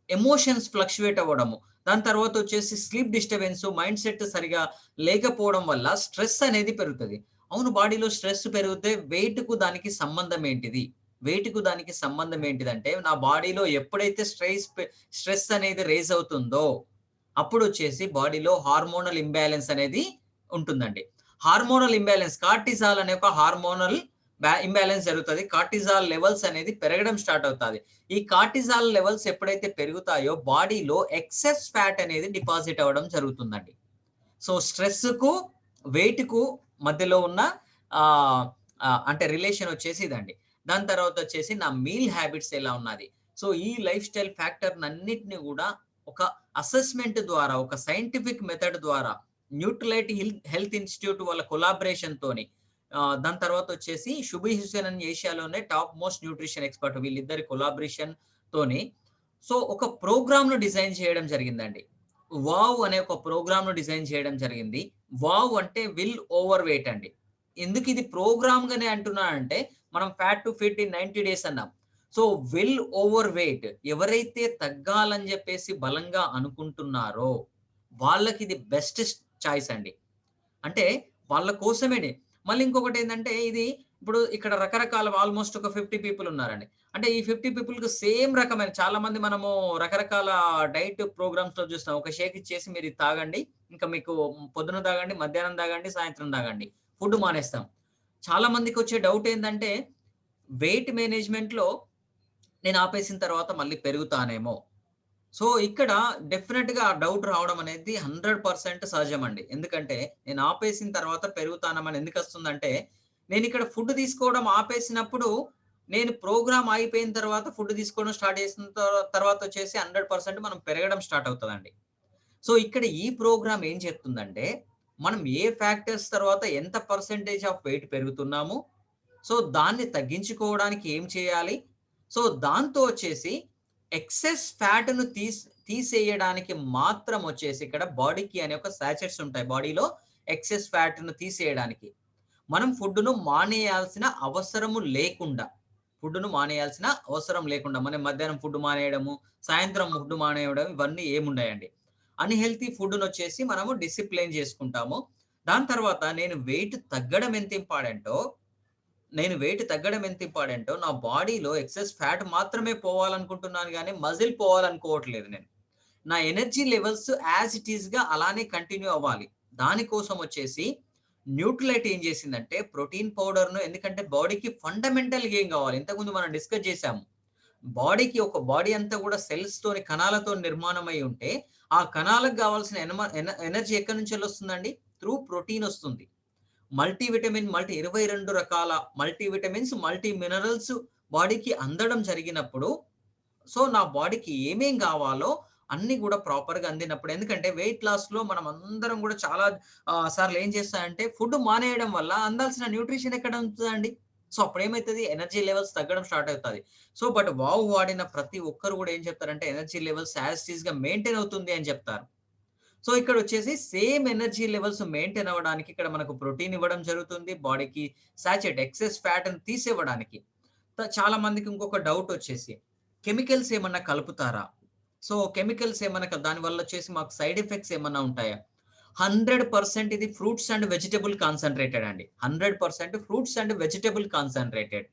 ఎమోషన్స్ ఫ్లక్చువేట్ అవ్వడము, దాని తర్వాత వచ్చేసి స్లీప్ డిస్టర్బెన్స్, మైండ్ సెట్ సరిగా లేకపోవడం వల్ల స్ట్రెస్ అనేది పెరుగుతుంది. అవును, బాడీలో స్ట్రెస్ పెరిగితే వెయిట్ కు దానికి సంబంధం ఏంటిది? వెయిట్ కు దానికి సంబంధం ఏంటిదంటే, నా బాడీలో ఎప్పుడైతే స్ట్రెస్ అనేది రేజ్ అవుతుందో అప్పుడు వచ్చేసి బాడీలో హార్మోనల్ ఇంబ్యాలెన్స్ అనేది ఉంటుందండి. హార్మోనల్ ఇంబ్యాలెన్స్, కార్టిజాల్ అనే ఒక హార్మోనల్ ఇంబ్యాలెన్స్ జరుగుతుంది. కార్టిజాల్ లెవెల్స్ అనేది పెరగడం స్టార్ట్ అవుతుంది. ఈ కార్టిజాల్ లెవెల్స్ ఎప్పుడైతే పెరుగుతాయో బాడీలో ఎక్సెస్ ఫ్యాట్ అనేది డిపాజిట్ అవ్వడం జరుగుతుందండి. సో స్ట్రెస్ కు వెయిట్ కు మధ్యలో ఉన్న అంటే రిలేషన్ వచ్చేసి ఇదండి. దాని తర్వాత వచ్చేసి నా మీల్ హ్యాబిట్స్ ఎలా ఉన్నది. సో ఈ లైఫ్ స్టైల్ ఫ్యాక్టర్ అన్నిటిని కూడా ఒక అసెస్మెంట్ ద్వారా, ఒక సైంటిఫిక్ మెథడ్ ద్వారా, న్యూట్రిలైట్ హెల్త్ ఇన్స్టిట్యూట్ వాళ్ళ కొలాబరేషన్ తోని, దాని తర్వాత వచ్చేసి షుబీ హుసేన్ అని ఏషియాలోనే టాప్ మోస్ట్ న్యూట్రిషన్ ఎక్స్పర్ట్, వీళ్ళిద్దరి కొలాబరేషన్ తోని సో ఒక ప్రోగ్రామ్ ను డిజైన్ చేయడం జరిగిందండి. వావ్ అనే ఒక ప్రోగ్రామ్ ను డిజైన్ చేయడం జరిగింది. వావ్ అంటే విల్ ఓవర్ వెయిట్ అండి. ఎందుకు ఇది ప్రోగ్రామ్ గానే అంటున్నానంటే, మనం fat to fit in 90 days అన్నాం. సో వెల్ ఓవర్ వెయిట్ ఎవరైతే తగ్గాలని చెప్పేసి బలంగా అనుకుంటున్నారో వాళ్ళకి ఇది బెస్ట్ చాయిస్ అండి. అంటే వాళ్ళ కోసమేనే. మళ్ళీ ఇంకొకటి ఏందంటే, ఇది ఇప్పుడు ఇక్కడ రకరకాల ఆల్మోస్ట్ ఒక 50 పీపుల్ ఉన్నారండి. అంటే ఈ 50 పీపుల్‌కి సేమ్ రకమైన చాలా మంది మనము రకరకాల డైట్ ప్రోగ్రామ్స్‌లో చూస్తాం. ఒక షేక్ ఇచ్చేసి మీరు ఇది తాగండి. ఇంకా మీకు పొద్దున తాగండి, మధ్యాహ్నం తాగండి, సాయంత్రం తాగండి. ఫుడ్ మానేస్తాం. చాలా మందికొచ్చే డౌట్ ఏందంటే, వెయిట్ మేనేజ్‌మెంట్‌లో నేను ఆపేసిన తర్వాత మళ్ళీ పెరుగుతానేమో. సో, ఇక్కడ డెఫినిట్‌గా ఆ డౌట్ రావడం అనేది 100% సహజమండి. ఎందుకంటే, నేను ఆపేసిన తర్వాత పెరుగుతానమని ఎందుకొస్తుందంటే, నేనిక్కడ ఫుడ్ తీసుకోవడం ఆపేసినప్పుడు, నేను ప్రోగ్రామ్ అయిపోయిన తర్వాత ఫుడ్ తీసుకోవడం స్టార్ట్ చేసిన తర్వాతొచ్చేసి 100% మనం పెరగడం స్టార్ట్ అవుతదండి. సో, ఇక్కడ ఈ ప్రోగ్రామ్ ఏం చెప్తుందంటే, మనం ఏ ఫ్యాక్టర్స్ తర్వాత ఎంత పర్సెంటేజ్ ఆఫ్ వెయిట్ పెరుగుతున్నాము, సో, దాన్ని తగ్గించుకోవడానికి ఏం చేయాలి? సో, దాంతో వచ్చేసి ఎక్సెస్ ఫ్యాట్‌ను తీసేయడానికి మాత్రం వచ్చేసి ఇక్కడ బాడీకి అనే ఒక సాచెట్స్ ఉంటాయి బాడీలో ఎక్సెస్ ఫ్యాట్‌ను తీసేయడానికి. మనం ఫుడ్‌ను మానేయాల్సిన అవసరము లేకుండా, మనం మధ్యాహ్నం ఫుడ్ మానేయడము, సాయంత్రం ఫుడ్ మానేయడం ఇవన్నీ ఏముండయండి. అన్‌హెల్తీ ఫుడ్‌నొచ్చేసి మనము డిసిప్లైన్ చేసుకుంటాము. దాని తర్వాత నేను వెయిట్ తగ్గడం ఎంత ఇంపార్టెంటో నా బాడీలో ఎక్సెస్ ఫ్యాట్ మాత్రమే పోవాలనుకుంటున్నాను గానీ, మజిల్ పోవాలనుకోవట్లేదు నేను. నా ఎనర్జీ లెవెల్స్ యాస్ ఇట్ ఈస్‌గా అలానే కంటిన్యూ అవ్వాలి. దానికోసం వచ్చేసి న్యూట్రిలైట్ ఏం చేసిందంటే, ప్రోటీన్ పౌడర్‌ను ఎందుకంటే బాడీకి ఫండమెంటల్‌గా ఏం కావాలి? ఇంతకుముందు మనం డిస్కస్ చేసాము. బాడీ అంతా కూడా సెల్స్‌తోని కణాలతో నిర్మాణమై ఉంటే, ఆ కణాలకు కావాల్సిన ఎనర్జీ ఎక్కడి నుంచెళ్ళొస్తుందండి? త్రూ ప్రోటీన్ వస్తుంది. మల్టీవిటమిన్ 22 రకాల మల్టీవిటమిన్స్, మల్టీ మినరల్స్ బాడీకి అందడం జరిగినప్పుడు, సో, నా బాడీకి ఏమేం గావాలో అన్నీ గూడా ప్రాపర్‌గా అందినప్పుడు ఎందుకంటే వెయిట్ లాస్‌లో మనం అందరం గూడా చాలా సార్లు ఏం చేస్తామంటే ఫుడ్ మానేయడం వల్ల అందాల్సిన న్యూట్రిషన్ ఎక్కడ అందుతదండి? సో, అప్పుడేమైతది ఎనర్జీ లెవెల్స్ తగ్గడం స్టార్ట్ అవుతది. సో, బట్ వావ్ వాడిన ప్రతి ఒక్కరు గూడా ఏం చెప్తారంటే ఎనర్జీ లెవెల్స్ యాస్ ఇట్ ఈస్‌గా మెయింటైన్ అవుతుంది అని చెప్తారు. సో, ఇక్కడొచ్చేసి సేమ్ ఎనర్జీ లెవెల్స్ మెయింటైన్ అవ్వడానికి ఇక్కడ మనకు ప్రోటీన్ ఇవ్వడం జరుగుతుంది. బాడీకి సాచురేట్ ఎక్సెస్ ఫ్యాట్‌ని తీసివ్వడానికి. చాలా మందికి ఇంకొక డౌట్ వచ్చేసి కెమికల్స్ ఏమన్నా కలుపుతారా? సో, కెమికల్స్ ఏమన్నా దానివల్ల వచ్చేసి మాకు సైడ్ ఎఫెక్ట్స్ ఏమన్నా ఉంటాయా? 100% ఇది ఫ్రూట్స్ అండ్ వెజిటబుల్ కాన్సంట్రేటెడ్ అండి. 100% fruits and vegetable concentrated.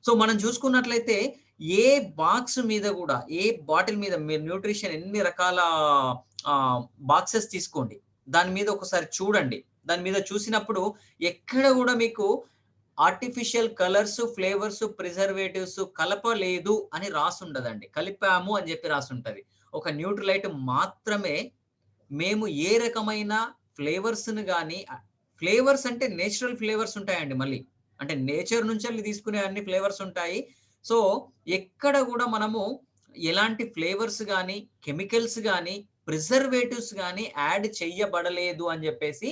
So, మనం చూసుకున్నట్లయితే ఏ బాక్స్ మీద గూడా, ఏ బాటిల్ మీద మీరు న్యూట్రిషన్ ఎన్ని రకాల బాక్సెస్ తీసుకోండి. దాని మీద ఒకసారి చూడండి. దాని మీద చూసినప్పుడు ఎక్కడ గూడా మీకు ఆర్టిఫిషియల్ కలర్స్, ఫ్లేవర్స్, ప్రిజర్వేటివ్స్ కలపలేదు అని రాసుండదండి. కలిపాము అని జెప్పి రాసుంటది. ఒక న్యూట్రిలైట్ మాత్రమే మేము ఏ రకమైన ఫ్లేవర్స్‌ని గాని ఫ్లేవర్స్ అంటే నేచురల్ ఫ్లేవర్స్ ఉంటాయండి మళ్ళీ. అంటే నేచర్ నుంచెల్లి తీసుకునే అన్ని ఫ్లేవర్స్ ఉంటాయి. సో, ఎక్కడ గూడా మనము ఎలాంటి ఫ్లేవర్స్ గాని, కెమికల్స్ గాని, ప్రిజర్వేటివ్స్ గాని యాడ్ చెయ్యబడలేదు అని జెప్పేసి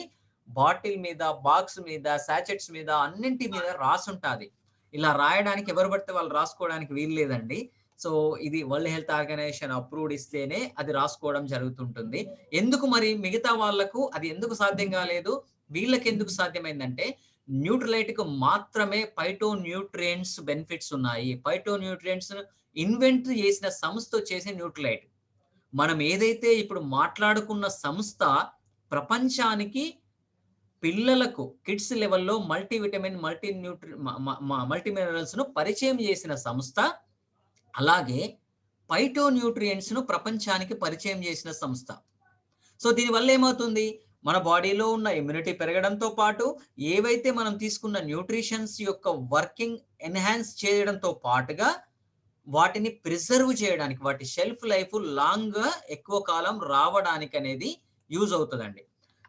బాటిల్ మీద, బాక్స్ మీద, సాచెట్స్ మీద అన్నింటి మీద రాసుంటాది. ఇలా రాయడానికి ఎవరు పడితే వాళ్ళు రాసుకోవడానికి వీలు లేదండి. సో, ఇది వరల్డ్ హెల్త్ ఆర్గనైజేషన్ అప్రూవ్డ్ ఇస్తేనే అది రాసుకోవడం జరుగుతుంటుంది. ఎందుకు మరి మిగతా వాళ్ళకు అది ఎందుకు సాధ్యం కాలేదు? వీళ్ళకెందుకు సాధ్యమైందంటే, న్యూట్రిలైట్‌కు మాత్రమే ఫైటో న్యూట్రియంట్స్ బెనిఫిట్స్ ఉన్నాయి. ఫైటో న్యూట్రియంట్స్ ఇన్వెంట్ చేసిన సంస్థ వచ్చేసి న్యూట్రిలైట్. మనం ఏదైతే ఇప్పుడు మాట్లాడుకున్న సంస్థ ప్రపంచానికి పిల్లలకు కిడ్స్ లెవెల్‌లో మల్టీవిటమిన్, మల్టీ న్యూట్రి మ మ మ మల్టీ మినరల్స్‌ను పరిచయం చేసిన సంస్థ. అలాగే ఫైటో న్యూట్రియంట్స్‌ను ప్రపంచానికి పరిచయం చేసిన సంస్థ. సో, దీనివల్ల ఏమవుతుంది? మన బాడీలో ఉన్న ఇమ్యూనిటీ పెరగడంతో పాటు, ఏవైతే మనం తీసుకున్న న్యూట్రిషన్స్ యొక్క వర్కింగ్ ఎన్హాన్స్ చేయడంతో పాటుగా, వాటిని ప్రిజర్వ్ చేయడానికి, వాటి షెల్ఫ్ లైఫ్ లాంగ్‌గా ఎక్కువ కాలం రావడానికనేది యూజ్ అవుతదండి.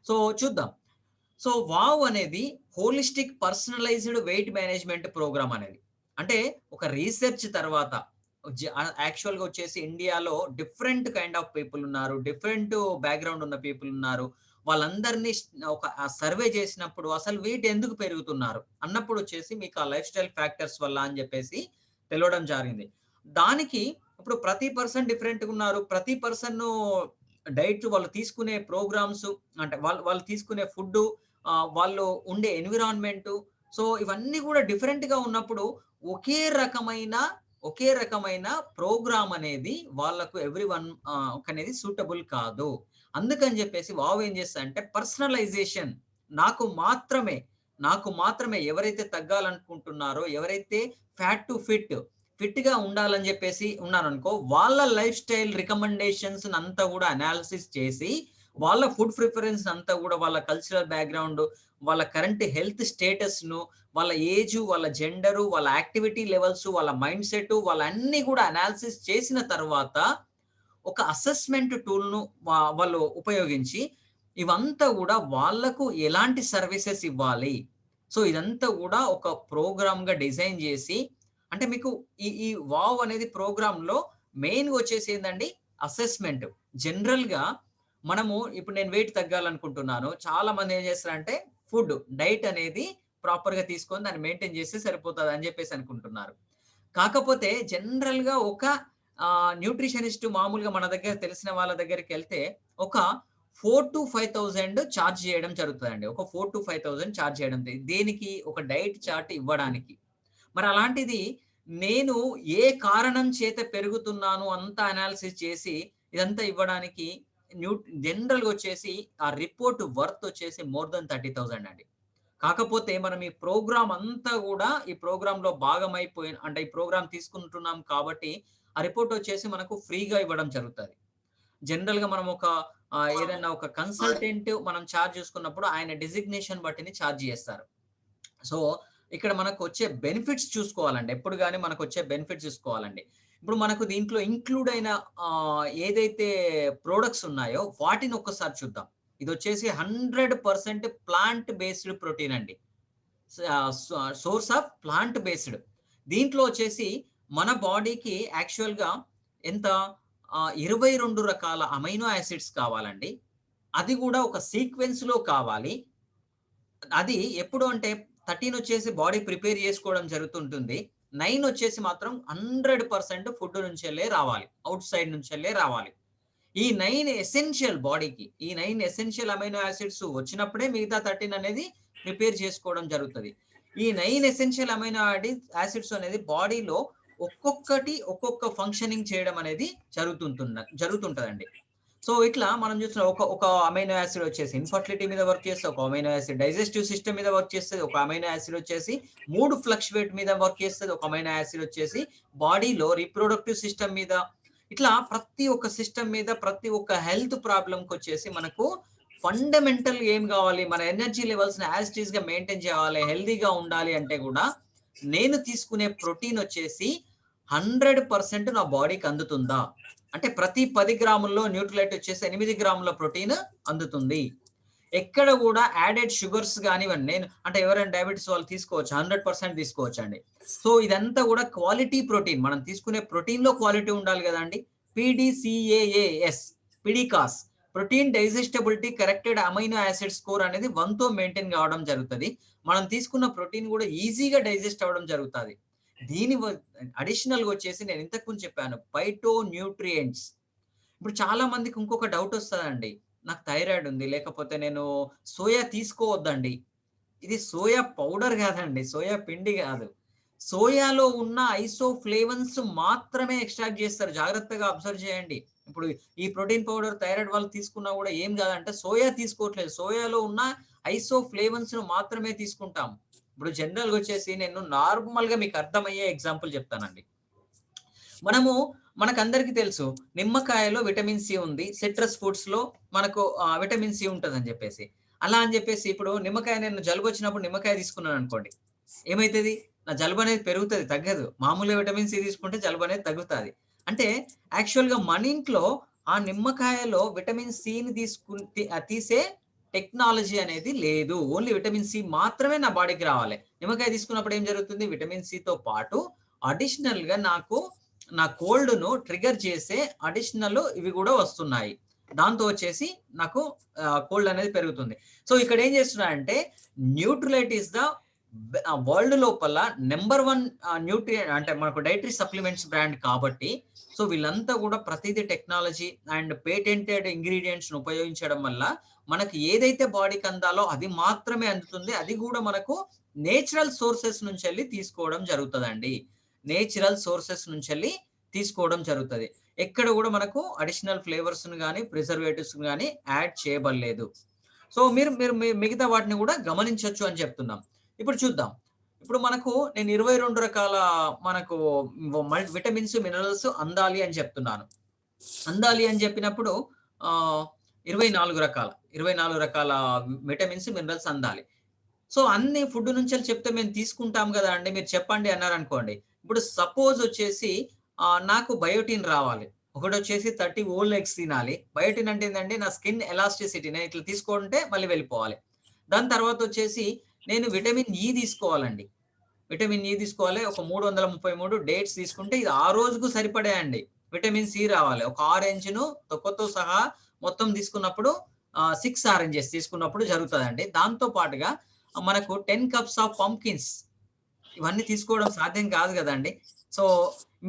సో, చూద్దాం. సో, వావ్ అనేది holistic personalized weight management program అనేది. అంటే ఒక రీసెర్చ్ తర్వాత యాక్చువల్‌గా వచ్చేసి ఇండియాలో డిఫరెంట్ కైండ్ ఆఫ్ పీపుల్ ఉన్నారు. డిఫరెంట్ బ్యాక్‌గ్రౌండ్ ఉన్న పీపుల్ ఉన్నారు. వాళ్ళందరిని ఒక సర్వే చేసినప్పుడు అసలు వెయిట్ ఎందుకు పెరుగుతున్నారు? అన్నప్పుడు వచ్చేసి మీకు ఆ లైఫ్ స్టైల్ ఫ్యాక్టర్స్ వల్ల అని చెప్పేసి తెలవడం జరిగింది. దానికి ఇప్పుడు ప్రతి పర్సన్ డిఫరెంట్‌గా ఉన్నారు. ప్రతి పర్సన్ డైట్ వాళ్ళు తీసుకునే ప్రోగ్రామ్స్ అంటే వాళ్ళు వాళ్ళు తీసుకునే ఫుడ్డు వాళ్ళు ఉండే ఎన్విరాన్మెంట్, సో ఇవన్నీ కూడా డిఫరెంట్ గా ఉన్నప్పుడు ఒకే రకమైన ప్రోగ్రామ్ అనేది వాళ్ళకు ఎవ్రీ వన్ అనేది సూటబుల్ కాదు. అందుకని చెప్పేసి వావ్ ఏం చేస్తా అంటే పర్సనలైజేషన్, నాకు మాత్రమే ఎవరైతే తగ్గాలనుకుంటున్నారో, ఎవరైతే ఫ్యాట్ టు ఫిట్ గా ఉండాలని చెప్పేసి ఉన్నారనుకో, వాళ్ళ లైఫ్ స్టైల్ రికమెండేషన్స్ అంతా కూడా అనాలిసిస్ చేసి, వాళ్ళ ఫుడ్ ప్రిఫరెన్స్ అంతా కూడా, వాళ్ళ కల్చరల్ బ్యాక్గ్రౌండ్, వాళ్ళ కరెంట్ హెల్త్ స్టేటస్ ను, వాళ్ళ ఏజ్, వాళ్ళ జెండరు, వాళ్ళ యాక్టివిటీ లెవెల్స్, వాళ్ళ మైండ్ సెట్, వాళ్ళ అన్ని కూడా అనాలిసిస్ చేసిన తర్వాత ఒక అసెస్మెంట్ టూల్ ను వాళ్ళు ఉపయోగించి ఇవంతా కూడా వాళ్ళకు ఎలాంటి సర్వీసెస్ ఇవ్వాలి, సో ఇదంతా కూడా ఒక ప్రోగ్రామ్ గా డిజైన్ చేసి, అంటే మీకు ఈ వావ్ అనేది ప్రోగ్రామ్ లో మెయిన్ గా వచ్చేసి ఏంటండి అసెస్మెంట్. జనరల్ గా మనము ఇప్పుడు నేను వెయిట్ తగ్గాలనుకుంటున్నాను, చాలా మంది ఏం చేస్తారంటే ఫుడ్ డైట్ అనేది ప్రాపర్ గా తీసుకొని దాన్ని మెయింటైన్ చేస్తే సరిపోతుంది అని చెప్పేసి అనుకుంటున్నారు. కాకపోతే జనరల్ గా ఒక న్యూట్రిషనిస్ట్ మామూలుగా మన దగ్గర తెలిసిన వాళ్ళ దగ్గరికి వెళ్తే ఒక 4,000 to 5,000 ఛార్జ్ చేయడం జరుగుతుందండి. ఒక 4,000 to 5,000 ఛార్జ్ చేయడం, దేనికి? ఒక డైట్ చార్ట్ ఇవ్వడానికి. మరి అలాంటిది నేను ఏ కారణం చేత పెరుగుతున్నాను అంతా అనాలిసిస్ చేసి ఇదంతా ఇవ్వడానికి జనరల్ గా వచ్చేసి ఆ రిపోర్ట్ వర్త్ వచ్చేసి మోర్ దెన్ 30,000 అండి. కాకపోతే మనం ఈ ప్రోగ్రామ్ అంతా కూడా ఈ ప్రోగ్రామ్ లో భాగమైపోయిన, అంటే ఈ ప్రోగ్రామ్ తీసుకుంటున్నాం కాబట్టి ఆ రిపోర్ట్ వచ్చేసి మనకు ఫ్రీగా ఇవ్వడం జరుగుతుంది. జనరల్ గా మనం ఒక ఏదైనా ఒక కన్సల్టెంట్ మనం ఛార్జ్ చేసుకున్నప్పుడు ఆయన డిజిగ్నేషన్ బట్టిని ఛార్జ్ చేస్తారు. సో ఇక్కడ మనకు వచ్చే బెనిఫిట్స్ చూసుకోవాలండి, ఎప్పుడు కానీ మనకు వచ్చే బెనిఫిట్స్ చూసుకోవాలండి. ఇప్పుడు మనకు దీంట్లో ఇంక్లూడ్ అయిన ఏదైతే ప్రోడక్ట్స్ ఉన్నాయో వాటిని ఒక్కసారి చూద్దాం. ఇది వచ్చేసి 100% ప్లాంట్ బేస్డ్ ప్రోటీన్ అండి, సోర్స్ ఆఫ్ ప్లాంట్ బేస్డ్. దీంట్లో వచ్చేసి మన బాడీకి యాక్చువల్ గా ఎంత 22 రకాల అమైనో యాసిడ్స్ కావాలండి. అది కూడా ఒక సీక్వెన్స్ లో కావాలి. అది ఎప్పుడు అంటే 13 వచ్చేసి బాడీ ప్రిపేర్ చేసుకోవడం జరుగుతుంటుంది, 9 వచ్చేసి మాత్రం 100% ఫుడ్ నుంచెల్లే రావాలి, అవుట్ సైడ్ నుంచెల్లే రావాలి. ఈ 9 ఎసెన్షియల్ బాడీకి, ఈ 9 ఎసెన్షియల్ అమైనో యాసిడ్స్ వచ్చినప్పుడే మిగతా 13 అనేది ప్రిపేర్ చేసుకోవడం జరుగుతుంది. ఈ 9 ఎసెన్షియల్ అమైనో యాసిడ్స్ అనేది బాడీలో ఒక్కొక్క ఫంక్షనింగ్ చేయడం అనేది జరుగుతుంటదండి. సో ఇట్లా మనం చూసిన ఒక అమైనో యాసిడ్ వచ్చేసి ఇన్ఫర్టిలిటీ మీద వర్క్ చేస్తే, ఒక అమైనో యాసిడ్ డైజెస్టివ్ సిస్టమ్ మీద వర్క్ చేస్తుంది, ఒక అమైనో యాసిడ్ వచ్చేసి మూడ్ ఫ్లక్చువేట్ మీద వర్క్ చేస్తుంది, ఒక అమైనో యాసిడ్ వచ్చేసి బాడీలో రీప్రొడక్టివ్ సిస్టమ్ మీద, ఇట్లా ప్రతి ఒక్క సిస్టమ్ మీద, ప్రతి ఒక్క హెల్త్ ప్రాబ్లంకి వచ్చేసి మనకు ఫండమెంటల్ ఏం కావాలి, మన ఎనర్జీ లెవెల్స్ ని యాజ్ ఇట్ ఈస్ గా మెయింటైన్ చేయాలి, హెల్దీగా ఉండాలి అంటే కూడా నేను తీసుకునే ప్రోటీన్ వచ్చేసి 100% నా బాడీకి అందుతుందా అంటే ప్రతి 10 గ్రాముల్లో న్యూట్రిలైట్ వచ్చేసి 8 గ్రాముల ప్రోటీన్ అందుతుంది. ఎక్కడ కూడా యాడెడ్ షుగర్స్ కానివ్వండి, నేను అంటే ఎవరైనా డయాబెటీస్ వాళ్ళు తీసుకోవచ్చు, 100% తీసుకోవచ్చు అండి. సో ఇదంతా కూడా క్వాలిటీ ప్రోటీన్, మనం తీసుకునే ప్రోటీన్ లో క్వాలిటీ ఉండాలి కదండి. PDCAAS, PDCAAS, protein digestibility corrected amino acid score అనేది 1తో మెయింటైన్ కావడం జరుగుతుంది. మనం తీసుకున్న ప్రోటీన్ కూడా ఈజీగా డైజెస్ట్ అవ్వడం జరుగుతుంది. దీని అడిషనల్ గా వచ్చేసి నేను ఇంతకు ముందు చెప్పాను ఫైటో న్యూట్రియంట్స్. ఇప్పుడు చాలా మందికి ఇంకొక డౌట్ వస్తుందండి, నాకు థైరాయిడ్ ఉంది, లేకపోతే నేను సోయా తీసుకోవద్దండి. ఇది సోయా పౌడర్ కాదండి, సోయా పిండి కాదు, సోయాలో ఉన్న ఐసోఫ్లేవన్స్ మాత్రమే ఎక్స్ట్రాక్ట్ చేస్తారు. జాగ్రత్తగా అబ్జర్వ్ చేయండి. ఇప్పుడు ఈ ప్రోటీన్ పౌడర్ థైరాయిడ్ వాళ్ళు తీసుకున్నా కూడా ఏం కాదంటే సోయా తీసుకోవట్లేదు, సోయాలో ఉన్న ఐసోఫ్లేవన్స్ ను మాత్రమే తీసుకుంటాం. ఇప్పుడు జనరల్ గా వచ్చేసి నేను నార్మల్ గా మీకు అర్థమయ్యే ఎగ్జాంపుల్ చెప్తానండి. మనకందరికి తెలుసు నిమ్మకాయలో విటమిన్ సి ఉంది, సిట్రస్ ఫుడ్స్ లో మనకు విటమిన్ సి ఉంటుంది అని చెప్పేసి. అలా అని చెప్పేసి ఇప్పుడు నిమ్మకాయ, నేను జలుబు వచ్చినప్పుడు నిమ్మకాయ తీసుకున్నాను అనుకోండి, ఏమైతుంది, నా జలుబు అనేది పెరుగుతుంది, తగ్గదు. మామూలుగా విటమిన్ సి తీసుకుంటే జలుబు అనేది తగ్గుతుంది. అంటే యాక్చువల్ గా మన ఇంట్లో ఆ నిమ్మకాయలో విటమిన్ సిని తీసే టెక్నాలజీ అనేది లేదు. ఓన్లీ విటమిన్ సి మాత్రమే నా బాడీకి రావాలి. నిమ్మకాయ తీసుకున్నప్పుడు ఏం జరుగుతుంది, విటమిన్ సితో పాటు అడిషనల్ గా నాకు నా కోల్డ్ ను ట్రిగర్ చేసే అడిషనల్ ఇవి కూడా వస్తున్నాయి. దాంతో వచ్చేసి నాకు కోల్డ్ అనేది పెరుగుతుంది. సో ఇక్కడ ఏం చేస్తున్నారంటే న్యూట్రిలైట్ ఇస్ ద వరల్డ్ లోపల నెంబర్ 1 న్యూట్రియంట్, అంటే మనకు డైటరీ సప్లిమెంట్స్ బ్రాండ్ కాబట్టి సో వీళ్ళంతా కూడా ప్రతిదీ టెక్నాలజీ అండ్ పేటెంటెడ్ ఇంగ్రీడియంట్స్ ఉపయోగించడం వల్ల మనకి ఏదైతే బాడీకి అందాలో అది మాత్రమే అందుతుంది. అది కూడా మనకు నేచురల్ సోర్సెస్ నుంచి వెళ్ళి తీసుకోవడం జరుగుతుందండి. నేచురల్ సోర్సెస్ నుంచి వెళ్ళి తీసుకోవడం జరుగుతుంది. ఎక్కడ కూడా మనకు అడిషనల్ ఫ్లేవర్స్ కానీ ప్రిజర్వేటివ్స్ కానీ యాడ్ చేయబడలేదు. సో మీరు మిగతా వాటిని కూడా గమనించవచ్చు అని చెప్తున్నాం. ఇప్పుడు చూద్దాం. ఇప్పుడు మనకు నేను 22 రకాల మనకు విటమిన్స్ మినరల్స్ అందాలి అని చెప్తున్నాను. అందాలి అని చెప్పినప్పుడు 24 రకాల విటమిన్స్ మినరల్స్ అందాలి. సో అన్ని ఫుడ్ నుంచి చెప్తే మేము తీసుకుంటాం కదా అండి, మీరు చెప్పండి అన్నారు అనుకోండి. ఇప్పుడు సపోజ్ వచ్చేసి నాకు బయోటిన్ రావాలి, ఒకటి వచ్చేసి 30 ఓల్ ఎగ్స్ తినాలి. బయోటిన్ అంటే ఏంటంటే నా స్కిన్ ఎలాస్టిసిటీ, నేను ఇట్లా తీసుకుంటే మళ్ళీ వెళ్ళిపోవాలి. దాని తర్వాత వచ్చేసి నేను విటమిన్ ఈ తీసుకోవాలండి. విటమిన్ ఈ తీసుకోవాలి. ఒక 333 డేట్స్ తీసుకుంటే ఇది ఆ రోజుకు సరిపడే అండి. విటమిన్ సి రావాలి. ఒక ఆరెంజ్ను తొక్కతో సహా మొత్తం తీసుకున్నప్పుడు 6 ఆరెంజెస్ తీసుకున్నప్పుడు జరుగుతుందండి. దాంతో పాటుగా మనకు 10 కప్స్ ఆఫ్ పంకిన్స్, ఇవన్నీ తీసుకోవడం సాధ్యం కాదు కదండి. సో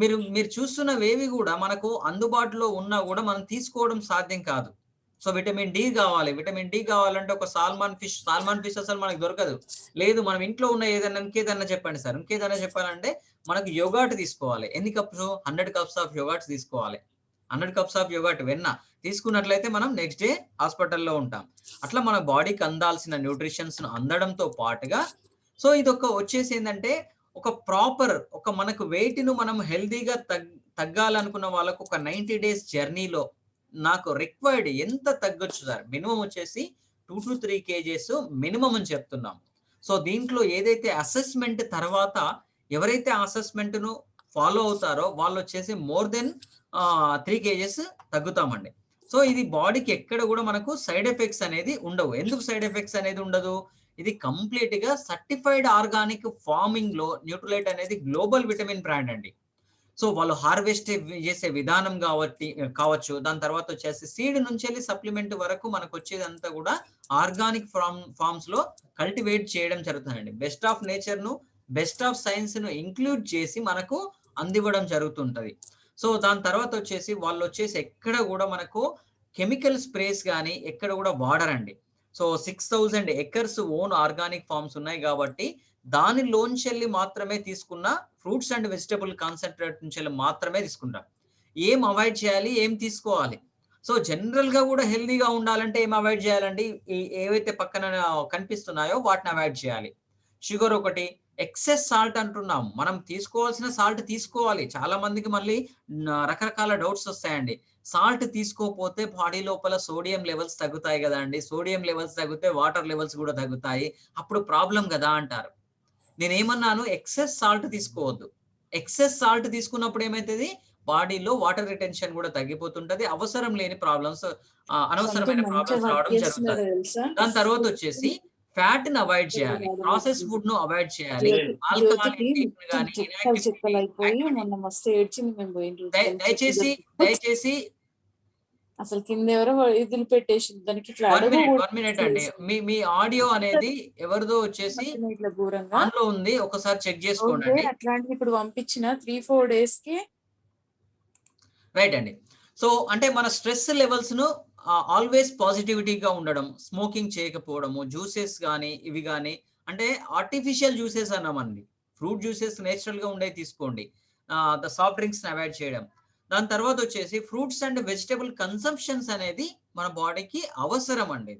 మీరు చూస్తున్నవేవి కూడా మనకు అందుబాటులో ఉన్నా కూడా మనం తీసుకోవడం సాధ్యం కాదు. సో విటమిన్ డి కావాలి. విటమిన్ డి కావాలంటే ఒక సాల్మాన్ ఫిష్ అసలు మనకు దొరకదు. లేదు మనం ఇంట్లో ఉన్న ఇంకేదన్నా చెప్పండి సార్, ఇంకేదన్నా చెప్పాలంటే మనకు యోగాట్ తీసుకోవాలి. ఎన్ని కప్స్? 100 కప్స్ ఆఫ్ యోగాట్స్ తీసుకోవాలి. 100 కప్స్ ఆఫ్ యోగాట్ వెన్న తీసుకున్నట్లయితే మనం నెక్స్ట్ డే హాస్పిటల్లో ఉంటాం. అట్లా మన బాడీకి అందాల్సిన న్యూట్రిషన్స్ అందడంతో పాటుగా సో ఇది వచ్చేసి ఏంటంటే ఒక ప్రాపర్ మనకు వెయిట్ ను మనం హెల్దీగా తగ్గాలనుకున్న వాళ్ళకు ఒక 90 డేస్ జర్నీలో నాకు రిక్వైర్డ్ ఎంత తగ్గొచ్చు సార్? మినిమం వచ్చేసి 2 to 3 kgs మినిమం అని చెప్తున్నాం. సో దీంట్లో ఏదైతే అసెస్మెంట్ తర్వాత ఎవరైతే అసెస్మెంట్ ను ఫాలో అవుతారో వాళ్ళు వచ్చేసి మోర్ దెన్ 3 kgs తగ్గుతామండి. సో ఇది బాడీకి ఎక్కడ కూడా మనకు సైడ్ ఎఫెక్ట్స్ అనేది ఉండవు. ఎందుకు సైడ్ ఎఫెక్ట్స్ అనేది ఉండదు? ఇది కంప్లీట్ గా సర్టిఫైడ్ ఆర్గానిక్ ఫార్మింగ్ లో న్యూట్రిలైట్ అనేది గ్లోబల్ విటమిన్ బ్రాండ్ అండి. సో వాళ్ళు హార్వెస్ట్ చేసే విధానం కావచ్చు, దాని తర్వాత వచ్చేసి సీడ్ నుంచి వెళ్ళి సప్లిమెంట్ వరకు మనకు వచ్చేదంతా కూడా ఆర్గానిక్ ఫార్మ్స్ లో కల్టివేట్ చేయడం జరుగుతుందండి. బెస్ట్ ఆఫ్ నేచర్ ను, బెస్ట్ ఆఫ్ సైన్స్ ను ఇంక్లూడ్ చేసి మనకు అందివ్వడం జరుగుతుంటది. సో దాని తర్వాత వచ్చేసి వాళ్ళు వచ్చేసి ఎక్కడ కూడా మనకు కెమికల్ స్ప్రేస్ కానీ ఎక్కడ కూడా వాడరండి. So 6000 acres own organic farms ఉన్నాయి కాబట్టి దానిలోంచెల్లి మాత్రమే తీసుకున్న ఫ్రూట్స్ అండ్ వెజిటబుల్ కాన్సన్ట్రేట్ నుంచి మాత్రమే తీసుకుంటాం. ఏం అవాయిడ్ చేయాలి, ఏం తీసుకోవాలి? సో జనరల్ గా కూడా హెల్దీగా ఉండాలంటే ఏం అవాయిడ్ చేయాలండి? ఏవైతే పక్కన కనిపిస్తున్నాయో వాటిని అవాయిడ్ చేయాలి. షుగర్ ఒకటి, ఎక్సెస్ సాల్ట్ అంటున్నాం. మనం తీసుకోవాల్సిన సాల్ట్ తీసుకోవాలి. చాలా మందికి మళ్ళీ రకరకాల డౌట్స్ వస్తాయండి. సాల్ట్ తీసుకోకపోతే బాడీ లోపల సోడియం లెవెల్స్ తగ్గుతాయి కదా అండి, సోడియం లెవెల్స్ తగ్గితే వాటర్ లెవెల్స్ కూడా తగ్గుతాయి, అప్పుడు ప్రాబ్లం కదా అంటారు. నేనేమన్నాను? ఎక్సెస్ సాల్ట్ తీసుకోవద్దు. ఎక్సెస్ సాల్ట్ తీసుకున్నప్పుడు ఏమైతుంది? బాడీలో వాటర్ రిటెన్షన్ కూడా తగ్గిపోతుంటది. అవసరం లేని ప్రాబ్లమ్స్, అనవసరమైన ప్రాబ్లమ్స్ రావడం జరుగుతుంది. దాని తర్వాత వచ్చేసి ఫ్యాట్ ని అవాయిడ్ చేయాలి, ప్రాసెస్ ఫుడ్ ను అవాయిడ్ చేయాలి. దయచేసి అసలు కింద ఎవరో ఇదిలు పెట్టేసి దానికి 1 minute అండి. మీ ఆడియో అనేది ఎవరిదో వచ్చేసి ఆన్లో ఉంది, ఒకసారి చెక్ చేసుకోండి. అట్లాంటివి ఇప్పుడు పంపించిన 3-4 days కి రైట్ అండి. సో అంటే మన స్ట్రెస్ లెవెల్స్ ను ఆల్వేస్ పాజిటివిటీగా ఉండడం, స్మోకింగ్ చేయకపోవడము, జ్యూసెస్ కానీ ఇవి కానీ, అంటే ఆర్టిఫిషియల్ జ్యూసెస్ అన్నామండి, ఫ్రూట్ జ్యూసెస్ నేచురల్ గా ఉండే తీసుకోండి. సాఫ్ట్ డ్రింక్స్ అవాయిడ్ చేయడం. దాని తర్వాత వచ్చేసి ఫ్రూట్స్ అండ్ వెజిటబుల్ కన్సంప్షన్స్ అనేది మన బాడీకి అవసరం అండి.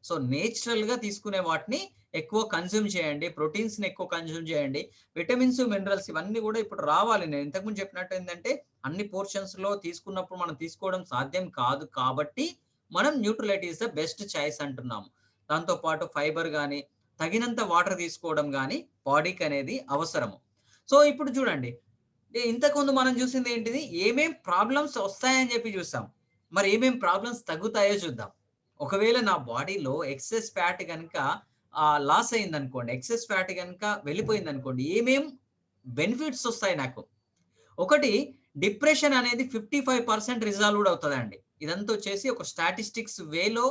సో నేచురల్ గా తీసుకునే వాటిని ఎక్కువ కన్జ్యూమ్ చేయండి, ప్రోటీన్స్ ని ఎక్కువ కన్జ్యూమ్ చేయండి, విటమిన్స్ మినరల్స్ ఇవన్నీ కూడా ఇప్పుడు రావాలి. నేను ఇంతకుముందు చెప్పినట్టు ఏంటంటే అన్ని పోర్షన్స్ లో తీసుకున్నప్పుడు మనం తీసుకోవడం సాధ్యం కాదు కాబట్టి మనం Nutrilite is the best choice అంటున్నాము. దాంతో పాటు ఫైబర్ కానీ తగినంత వాటర్ తీసుకోవడం కానీ బాడీకి అనేది అవసరము. సో ఇప్పుడు చూడండి, ఇంతకుముందు మనం చూసింది ఏంటిది? ఏమేం ప్రాబ్లమ్స్ వస్తాయని చెప్పి చూస్తాం. మరి ఏమేం ప్రాబ్లమ్స్ తగ్గుతాయో చూద్దాం. ఒకవేళ నా బాడీలో ఎక్సెస్ ఫ్యాట్ కనుక లాస్ అయింది అనుకోండి, ఎక్సెస్ ఫ్యాట్ కనుక వెళ్ళిపోయింది అనుకోండి, ఏమేం బెనిఫిట్స్ వస్తాయి నాకు? ఒకటి, డిప్రెషన్ అనేది 55% రిజాల్వ్డ్ అవుతుందండి. ఇదంతా వచ్చేసి ఒక స్టాటిస్టిక్స్ వేలో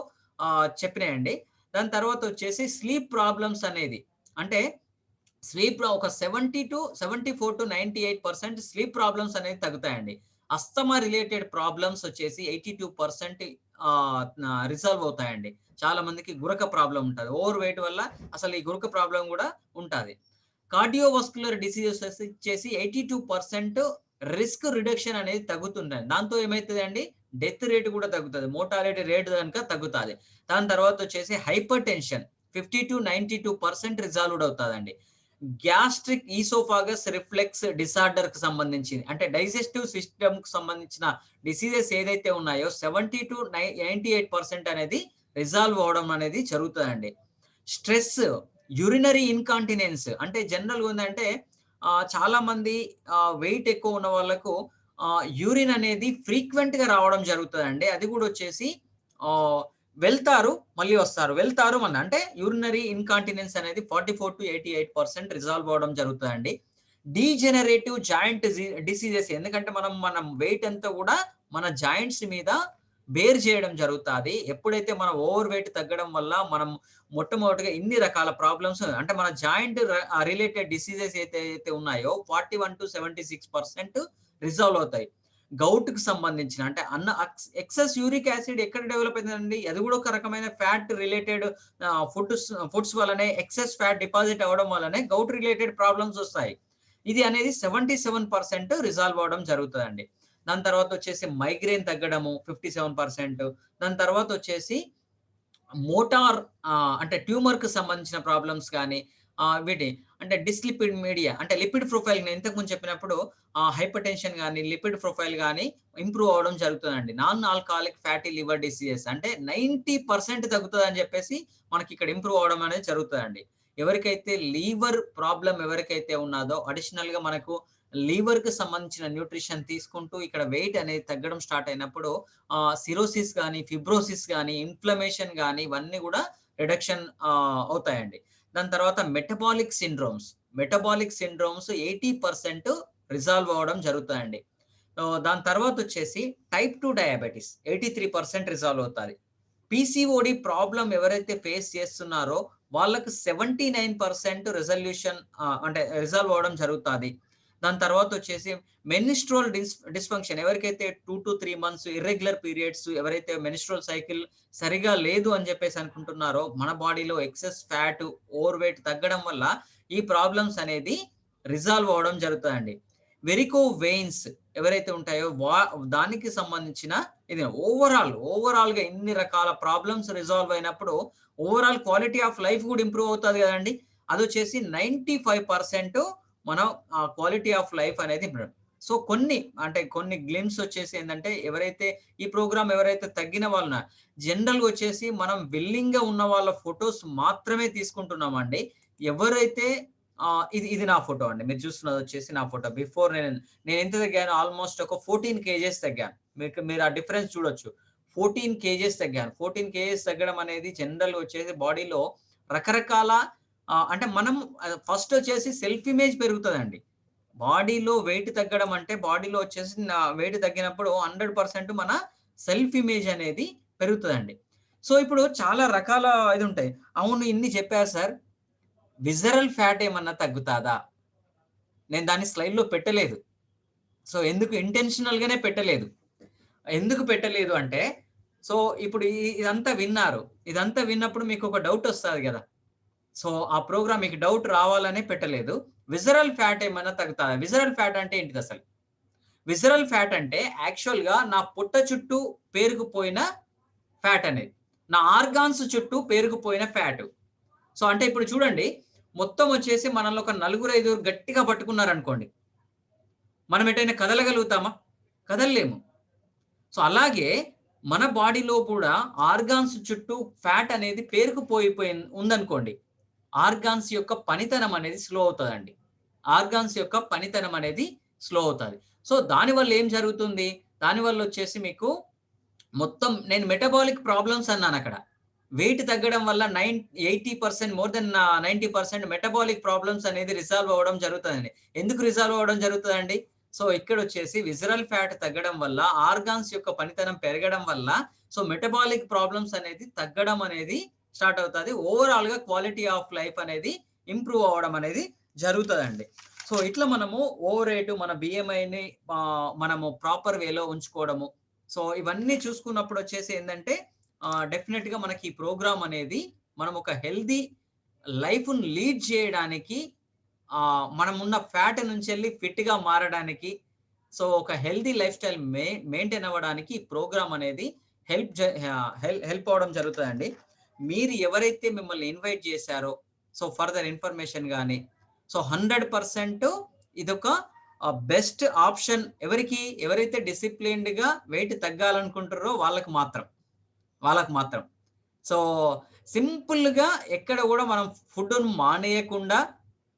చెప్పినాయండి. దాని తర్వాత వచ్చేసి స్లీప్ ప్రాబ్లమ్స్ అనేది, అంటే స్లీప్ లో ఒక 74 to 98% స్లీప్ ప్రాబ్లమ్స్ అనేది తగ్గుతాయండి. అస్తమా రిలేటెడ్ ప్రాబ్లమ్స్ వచ్చేసి 82% రిజాల్వ్ అవుతాయండి. చాలా మందికి గురక ప్రాబ్లం ఉంటుంది. ఓవర్ వెయిట్ వల్ల అసలు ఈ గురక ప్రాబ్లం కూడా ఉంటుంది. కార్డియోవాస్కులర్ డిసీజెస్ వచ్చేసి 82% రిస్క్ రిడక్షన్ అనేది తగ్గుతుంది. దాంతో ఏమవుతుందండి, డెత్ రేట్ కూడా తగ్గుతుంది, మోర్టాలిటీ రేట్ కనుక తగ్గుతుంది. దాని తర్వాత వచ్చేసి హైపర్ టెన్షన్ 50 to 92% రిజాల్వ్డ్ అవుతుందండి. గ్యాస్ట్రిక్ ఈసోఫాగస్ రిఫ్లెక్స్ డిసార్డర్ కి సంబంధించింది, అంటే డైజెస్టివ్ సిస్టమ్ కు సంబంధించిన డిసీజెస్ ఏదైతే ఉన్నాయో 70 to 98% అనేది రిజాల్వ్ అవడం అనేది జరుగుతుందండి. స్ట్రెస్, యూరినరీ ఇన్కాంటినెన్స్, అంటే జనరల్ గా ఉందంటే చాలా మంది వెయిట్ ఎక్కువ ఉన్న వాళ్ళకు యూరిన్ అనేది ఫ్రీక్వెంట్ గా రావడం జరుగుతుందండి. అది కూడా వచ్చేసి వెళ్తారు మళ్ళీ వస్తారు, వెళ్తారు మళ్ళీ, అంటే యూరినరీ ఇన్కాంటినెన్స్ అనేది 44 to 88% రిజాల్వ్ అవడం జరుగుతుందండి. డీజెనరేటివ్ జాయింట్ డిసీజెస్, ఎందుకంటే మనం వెయిట్ అంతా కూడా మన జాయింట్స్ మీద బేర్ చేయడం జరుగుతుంది. ఎప్పుడైతే మనం ఓవర్ వెయిట్ తగ్గడం వల్ల మనం మొట్టమొదటిగా ఇన్ని రకాల ప్రాబ్లమ్స్, అంటే మన జాయింట్ రిలేటెడ్ డిసీజెస్ అయితే ఉన్నాయో 41 to 76% రిజాల్వ్ అవుతాయి. గౌట్ కి సంబంధించిన, అంటే ఎక్సెస్ యూరిక్ యాసిడ్ ఎక్కడ డెవలప్ అయిందండి, అది కూడా ఒక రకమైన ఫ్యాట్ రిలేటెడ్ ఫుడ్స్ వల్లనే, ఎక్సెస్ ఫ్యాట్ డిపాజిట్ అవ్వడం వల్లనే గౌట్ రిలేటెడ్ ప్రాబ్లమ్స్ వస్తాయి. ఇది అనేది 77% రిజాల్వ్ అవడం జరుగుతుందండి. దాని తర్వాత వచ్చేసి మైగ్రేన్ తగ్గడము 57%. దాని తర్వాత వచ్చేసి మోటార్ అంటే ట్యూమర్ కు సంబంధించిన ప్రాబ్లమ్స్ కానీ, వీటి అంటే డిస్లిపిడ్ మీడియా, అంటే లిపిడ్ ప్రొఫైల్ నేను ఇంతకు ముందు చెప్పినప్పుడు హైపర్ టెన్షన్ కానీ లిపిడ్ ప్రొఫైల్ కానీ ఇంప్రూవ్ అవడం జరుగుతుందండి. Non alcoholic fatty liver diseases అంటే 90% తగ్గుతుంది అని చెప్పేసి మనకి ఇక్కడ ఇంప్రూవ్ అవడం అనేది జరుగుతుందండి. ఎవరికైతే లీవర్ ప్రాబ్లం ఎవరికైతే ఉన్నదో అడిషనల్ గా మనకు లీవర్ కి సంబంధించిన న్యూట్రిషన్ తీసుకుంటూ ఇక్కడ వెయిట్ అనేది తగ్గడం స్టార్ట్ అయినప్పుడు సిరోసిస్ కానీ, ఫిబ్రోసిస్ కానీ, ఇన్ఫ్లమేషన్ కానీ ఇవన్నీ కూడా రిడక్షన్ అవుతాయండి. దాని తర్వాత మెటబాలిక్ సిండ్రోమ్స్ 80% రిజాల్వ్ అవ్వడం జరుగుతాయండి. దాని తర్వాత వచ్చేసి టైప్ 2 డయాబెటీస్ 83% రిజాల్వ్ అవుతుంది. పీసీఓడి ప్రాబ్లం ఎవరైతే ఫేస్ చేస్తున్నారో వాళ్ళకు 79% రిజల్యూషన్ అంటే రిజాల్వ్ అవ్వడం జరుగుతుంది. దాని తర్వాత వచ్చేసి మెనిస్ట్రోల్ డిస్ఫంక్షన్, ఎవరికైతే 2 to 3 months ఇర్రెగ్యులర్ పీరియడ్స్, ఎవరైతే మెనిస్ట్రోల్ సైకిల్ సరిగా లేదు అని చెప్పేసి అనుకుంటున్నారో, మన బాడీలో ఎక్సెస్ ఫ్యాట్, ఓవర్ వెయిట్ తగ్గడం వల్ల ఈ ప్రాబ్లమ్స్ అనేది రిజాల్వ్ అవ్వడం జరుగుతుందండి. వెరికో వెయిన్స్ ఎవరైతే ఉంటాయో దానికి సంబంధించిన ఇది ఓవరాల్ గా ఇన్ని రకాల ప్రాబ్లమ్స్ రిజాల్వ్ అయినప్పుడు ఓవరాల్ క్వాలిటీ ఆఫ్ లైఫ్ కూడా ఇంప్రూవ్ అవుతుంది కదండి. అది వచ్చేసి 95% మనం క్వాలిటీ ఆఫ్ లైఫ్ అనేది. సో కొన్ని గ్లిమ్స్ వచ్చేసి ఏంటంటే, ఎవరైతే ఈ ప్రోగ్రామ్ ఎవరైతే తగ్గిన వాళ్ళ జనరల్ గా వచ్చేసి మనం విల్లింగ్ గా ఉన్న వాళ్ళ ఫొటోస్ మాత్రమే తీసుకుంటున్నామండి. ఎవరైతే ఇది నా ఫోటో అండి, మీరు చూస్తున్నది వచ్చేసి నా ఫోటో. బిఫోర్ నేను ఎంత తగ్గాను, ఆల్మోస్ట్ ఒక 14 kgs తగ్గాను. మీరు ఆ డిఫరెన్స్ చూడొచ్చు, 14 kgs తగ్గాను. 14 kgs తగ్గడం అనేది జనరల్ వచ్చేసి బాడీలో రకరకాల అంటే మనం ఫస్ట్ వచ్చేసి సెల్ఫ్ ఇమేజ్ పెరుగుతుందండి. బాడీలో వెయిట్ తగ్గడం అంటే బాడీలో వచ్చేసి వెయిట్ తగ్గినప్పుడు 100% మన సెల్ఫ్ ఇమేజ్ అనేది పెరుగుతుందండి. సో ఇప్పుడు చాలా రకాల ఇది ఉంటాయి. అవును, ఇన్ని చెప్పారు సార్, విజరల్ ఫ్యాట్ ఏమన్నా తగ్గుతాదా? నేను దాన్ని స్లైడ్లో పెట్టలేదు. సో ఎందుకు ఇంటెన్షనల్ గానే పెట్టలేదు. ఎందుకు పెట్టలేదు అంటే, సో ఇప్పుడు ఇదంతా విన్నారు, ఇదంతా విన్నప్పుడు మీకు ఒక డౌట్ వస్తుంది కదా. సో ఆ ప్రోగ్రామ్ మీకు డౌట్ రావాలనే పెట్టలేదు. విజరల్ ఫ్యాట్ ఏమన్నా తగ్గుతాదా? విజరల్ ఫ్యాట్ అంటే ఏంటిది అసలు? విజరల్ ఫ్యాట్ అంటే యాక్చువల్ గా నా పుట్ట చుట్టూ పేరుకుపోయిన ఫ్యాట్ అనేది, నా ఆర్గాన్స్ చుట్టూ పేరుకుపోయిన ఫ్యాట్. సో అంటే ఇప్పుడు చూడండి, మొత్తం వచ్చేసి మనల్ని ఒక 4-5 గట్టిగా పట్టుకున్నారనుకోండి, మనం ఎటైనా కదలగలుగుతామా? కదలలేము. సో అలాగే మన బాడీలో కూడా ఆర్గాన్స్ చుట్టూ ఫ్యాట్ అనేది పేరుకుపోయి ఉందనుకోండి, ఆర్గాన్స్ యొక్క పనితనం అనేది స్లో అవుతుందండి. సో దానివల్ల ఏం జరుగుతుంది? దానివల్ల వచ్చేసి మీకు మొత్తం, నేను మెటబాలిక్ ప్రాబ్లమ్స్ అన్నాను అక్కడ. వెయిట్ తగ్గడం వల్ల 80% మోర్ దెన్ 90% మెటబాలిక్ ప్రాబ్లమ్స్ అనేది రిజాల్వ్ అవ్వడం జరుగుతుందండి. ఎందుకు రిజాల్వ్ అవ్వడం జరుగుతుందండి? సో ఇక్కడ వచ్చేసి విజరల్ ఫ్యాట్ తగ్గడం వల్ల, ఆర్గాన్స్ యొక్క పనితనం పెరగడం వల్ల, సో మెటబాలిక్ ప్రాబ్లమ్స్ అనేది తగ్గడం అనేది స్టార్ట్ అవుతుంది. ఓవరాల్ గా క్వాలిటీ ఆఫ్ లైఫ్ అనేది ఇంప్రూవ్ అవ్వడం అనేది జరుగుతుందండి. సో ఇట్లా మనము ఓవర్ రేటు మన బిఎంఐని మనము ప్రాపర్ వేలో ఉంచుకోవడము. సో ఇవన్నీ చూసుకున్నప్పుడు వచ్చేసి ఏంటంటే డెఫినెట్ గా మనకి ఈ ప్రోగ్రామ్ అనేది మనం ఒక హెల్దీ లైఫ్ లీడ్ చేయడానికి, మనం ఉన్న ఫ్యాట్ నుంచి వెళ్ళి ఫిట్ గా మారడానికి, సో ఒక హెల్దీ లైఫ్ స్టైల్ మెయింటైన్ అవ్వడానికి ఈ ప్రోగ్రామ్ అనేది హెల్ప్ అవడం జరుగుతుందండి. మీరు ఎవరైతే మిమ్మల్ని ఇన్వైట్ చేశారో, సో ఫర్దర్ ఇన్ఫర్మేషన్ కానీ, సో 100% ఇదొక బెస్ట్ ఆప్షన్. ఎవరైతే డిసిప్లిన్డ్ గా వెయిట్ తగ్గాలనుకుంటారో వాళ్ళకి మాత్రం. సో సింపుల్ గా ఎక్కడ కూడా మనం ఫుడ్ మానేయకుండా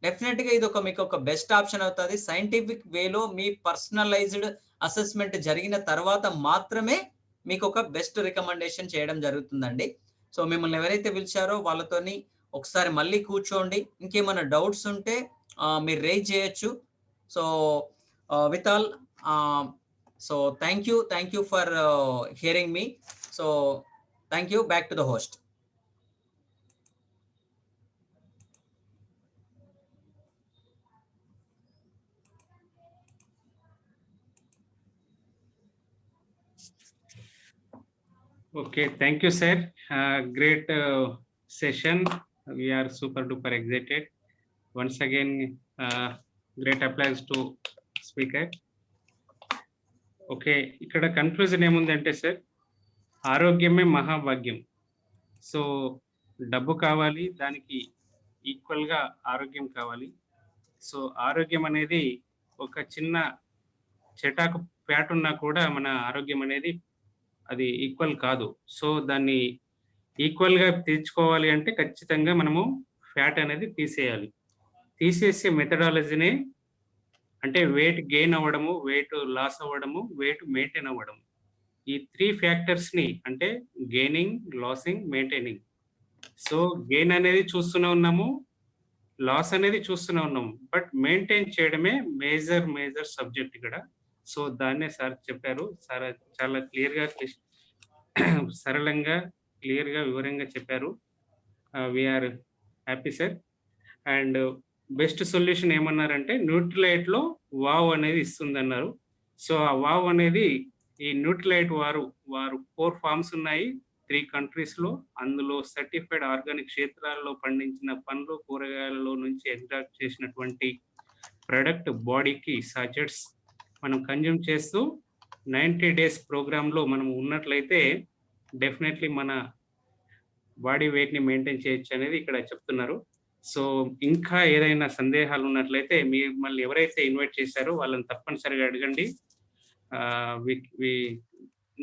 డెఫినెట్ గా ఇది మీకు ఒక బెస్ట్ ఆప్షన్ అవుతుంది. సైంటిఫిక్ వేలో మీ పర్సనలైజ్డ్ అసెస్మెంట్ జరిగిన తర్వాత మాత్రమే మీకు ఒక బెస్ట్ రికమెండేషన్ చేయడం జరుగుతుందండి. సో మిమ్మల్ని ఎవరైతే పిలిచారో వాళ్ళతోని ఒకసారి మళ్ళీ కూర్చోండి. ఇంకేమైనా డౌట్స్ ఉంటే మీరు రేజ్ చేయొచ్చు. So with all, so thank you for hearing me. So thank you. Back to the host. Okay, thank you, sir. Great session. We are super duper excited. Once again, great applause to speaker. Okay, ఇక్కడ కన్క్లూజన్ ఏముందంటే సార్, ఆరోగ్యమే మహాభాగ్యం. సో డబ్బు కావాలి, దానికి ఈక్వల్గా ఆరోగ్యం కావాలి. సో ఆరోగ్యం అనేది ఒక చిన్న చెటాకు ప్యాట్ ఉన్నా కూడా మన ఆరోగ్యం అనేది అది ఈక్వల్ కాదు. సో దాన్ని ఈక్వల్గా తీర్చుకోవాలి అంటే ఖచ్చితంగా మనము ఫ్యాట్ అనేది తీసేసే మెథడాలజీనే అంటే వెయిట్ గెయిన్ అవ్వడము, వెయిట్ లాస్ అవ్వడము, వెయిట్ మెయింటైన్ అవ్వడము. ఈ 3 ఫ్యాక్టర్స్ని అంటే gaining, losing, maintaining. So gain అనేది చూస్తూనే ఉన్నాము, లాస్ అనేది చూస్తూనే ఉన్నాము, బట్ మెయింటైన్ చేయడమే మేజర్ సబ్జెక్ట్ ఇక్కడ. సో దాన్నే సార్ చెప్పారు. సార్ చాలా సరళంగా క్లియర్గా వివరంగా చెప్పారు. We are happy sir. And best solution ఏమన్నారంటే న్యూట్రిలైట్లో వావ్ అనేది ఇస్తుందన్నారు. సో ఆ వావ్ అనేది ఈ న్యూట్రిలైట్ వారు 4 ఫార్మ్స్ ఉన్నాయి 3 కంట్రీస్లో. అందులో సర్టిఫైడ్ ఆర్గానిక్ క్షేత్రాల్లో పండించిన పండ్లు, కూరగాయలలో నుంచి ఎగ్జాక్ట్ చేసినటువంటి ప్రొడక్ట్ బాడీకి సాచెట్స్ మనం కన్జ్యూమ్ చేస్తూ 90 డేస్ ప్రోగ్రాంలో మనం ఉన్నట్లయితే డెఫినెట్లీ మన బాడీ వెయిట్ని మెయింటైన్ చేయొచ్చు అనేది ఇక్కడ చెప్తున్నారు. సో ఇంకా ఏదైనా సందేహాలు ఉన్నట్లయితే మిమ్మల్ని ఎవరైతే ఇన్వైట్ చేశారో వాళ్ళని తప్పనిసరిగా అడగండి.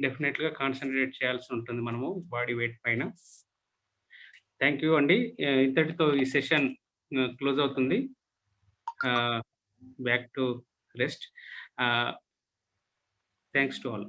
డెఫినెట్గా కాన్సన్ట్రేట్ చేయాల్సి ఉంటుంది మనము బాడీ వెయిట్ పైన. థ్యాంక్ యూ అండి. ఇంతటితో ఈ సెషన్ క్లోజ్ అవుతుంది. Back to rest. Thanks to all.